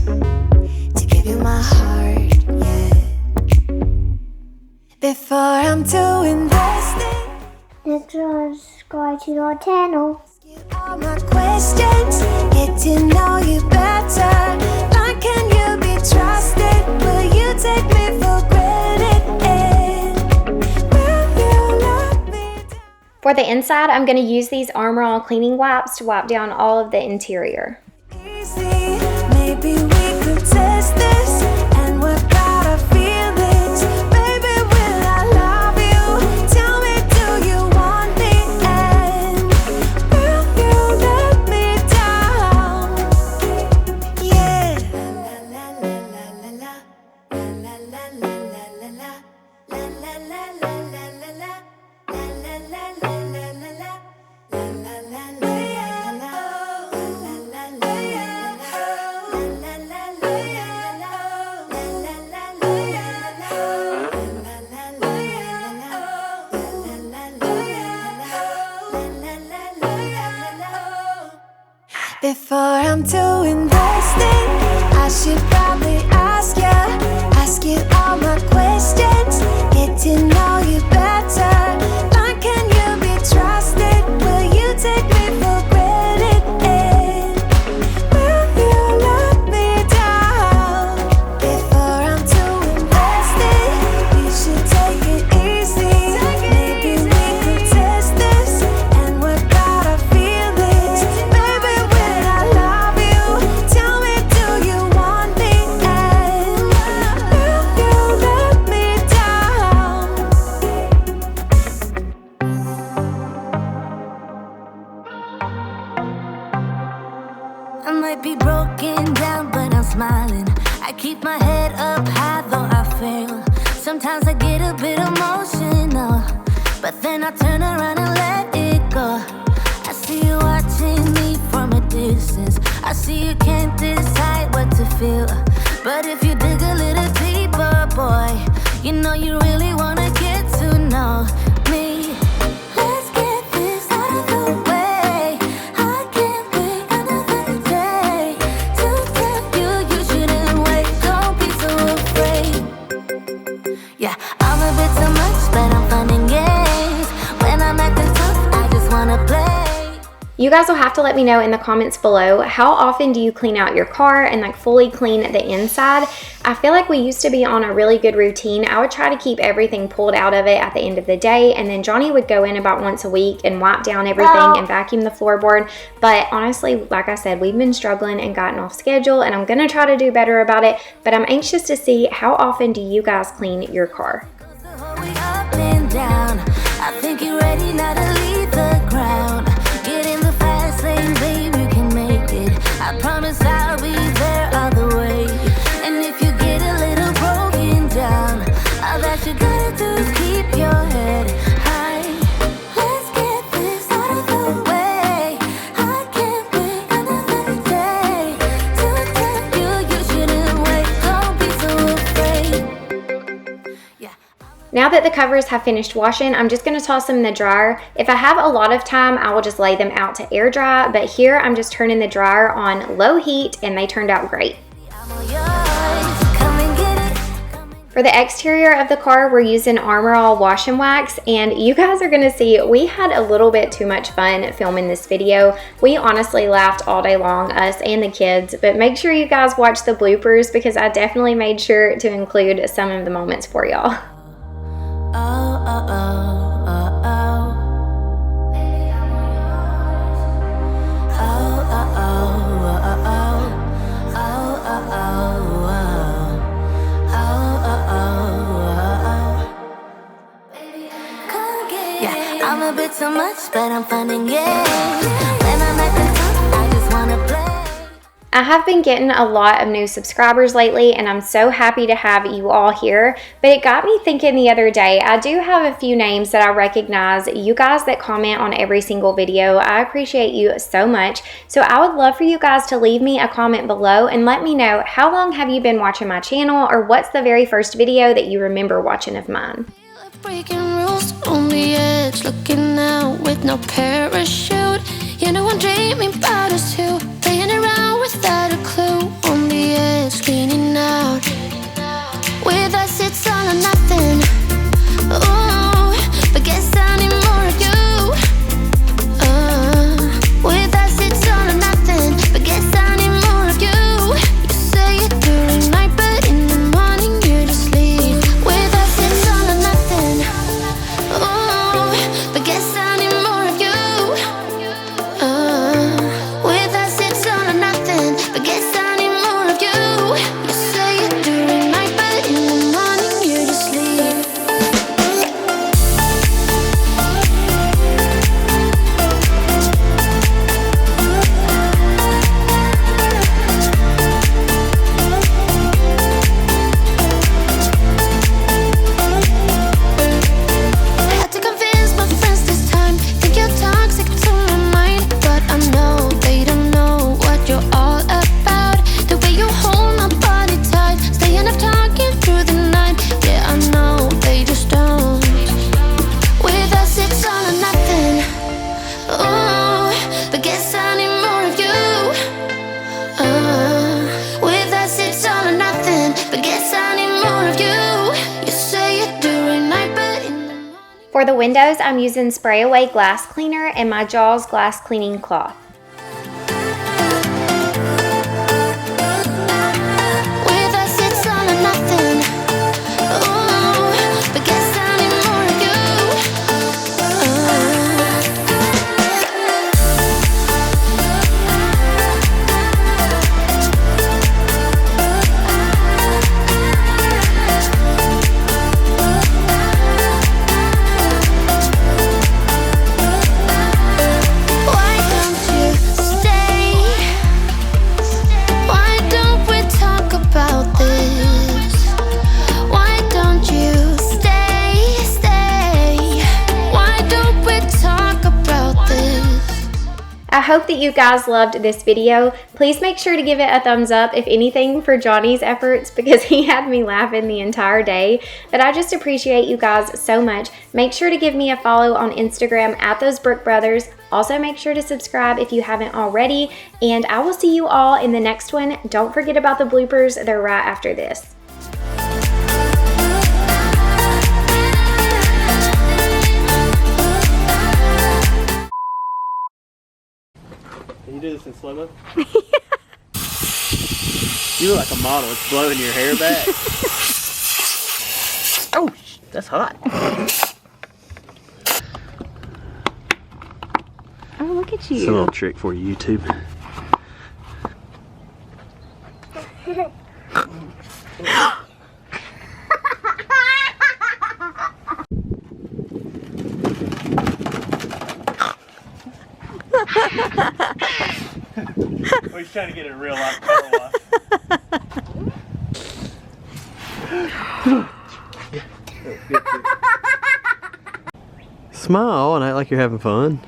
to give you my heart. Before I'm too invested, Let's subscribe to our channel. all my questions, get to know you better. Like, can you be trusted? Will you take me for granted? And will you let me down? For the inside, I'm going to use these Armor All cleaning wipes to wipe down all of the interior. Easy, maybe we could test this and work out our feelings. Baby, will I love you? Tell me, do you want me? And will you let me down? Yeah. La la la la la la la la la la la la la la la la la la Before I'm too invested, I should probably ask you all my questions, get to know you better. Like, can you be trusted? Will you take me for granted? And will you let me down? Before I'm too invested, you should take it easy. Maybe we could test this and work out our feelings. Baby, will I love you? smiling. I keep my head up high though I fail. Sometimes I get a bit emotional, but then I turn around and let it go. I see you watching me from a distance. I see you can't decide what to feel, but if you dig a little deeper, boy, you know you really wanna get to know me. Let's get this out of the way. I can't wait another day to tell you you shouldn't wait. Don't be so afraid. Yeah, I'm a bit too much, but I'm fun and games. When I'm acting tough, I just wanna play. You guys will have to let me know in the comments below, how often do you clean out your car and like fully clean the inside? I feel like we used to be on a really good routine. I would try to keep everything pulled out of it at the end of the day, and then Johnny would go in about once a week and wipe down everything and vacuum the floorboard. But honestly, like I said, we've been struggling and gotten off schedule, and I'm gonna try to do better about it, but I'm anxious to see how often do you guys clean your car. I think you're ready now to leave the ground. Get in the fast lane, babe, you can make it. I promise I'll be there all the way. And if you get a little broken down, all that you gotta do is keep your head high. Let's get this out of the way. I can't wait another day to tell you you shouldn't wait. Don't be so afraid. Yeah. Now that the covers have finished washing, I'm just gonna toss them in the dryer. If I have a lot of time, I will just lay them out to air dry, but here I'm just turning the dryer on low heat and they turned out great. For the exterior of the car, we're using Armor All Wash and Wax, and you guys are gonna see we had a little bit too much fun filming this video. We honestly laughed all day long, us and the kids, but make sure you guys watch the bloopers because I definitely made sure to include some of the moments for y'all. Yeah, I'm a bit too much, but I'm fun and games. When I'm acting tough, I just wanna play. I have been getting a lot of new subscribers lately, and I'm so happy to have you all here, but it got me thinking the other day. I do have a few names that I recognize. You guys that comment on every single video, I appreciate you so much. So I would love for you guys to leave me a comment below and let me know, how long have you been watching my channel, or what's the very first video that you remember watching of mine? Breaking rules on the edge, looking out with no parachute. You know I'm dreaming about us two, playing around without a clue. On the edge, cleaning out. With us it's all or nothing. Ooh, but guess I need more of you. With us it's all or nothing, but guess I need more of you. You say it during night, but in the morning you just leave. With us it's all or nothing. Ooh, but guess I need more of you. With us it's all or nothing, but guess I need more of you. You say it during night, but in the morning you just leave. Had to convince my friends this time. Think you're toxic to my mind, but I know they don't know what you're all about. The way you hold my body tight, staying up talking through the night. Yeah, I know they just don't. With us it's all or nothing. Ooh, but guess I need more of you. With us it's all or nothing, but guess I need more of you. You say it during night, but in the morning. For the windows, I'm using Spray Away Glass Cleaner and my Jaws Glass Cleaning Cloth. With us it's all or nothing. Ooh, but guess I need more of you. Why don't you hope that you guys loved this video. Please make sure to give it a thumbs up, if anything, for Johnny's efforts, because he had me laughing the entire day. But I just appreciate you guys so much. Make sure to give me a follow on Instagram at those Brook Brothers. Also, make sure to subscribe if you haven't already, and I will see you all in the next one. Don't forget about the bloopers. They're right after this. Can you do this in slow-mo? You look like a model. It's blowing your hair back. Oh, that's hot. Oh, look at you. It's a little trick for you, YouTube. Well, he's trying to get it real life car wash. Smile and act like you're having fun.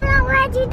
Where'd you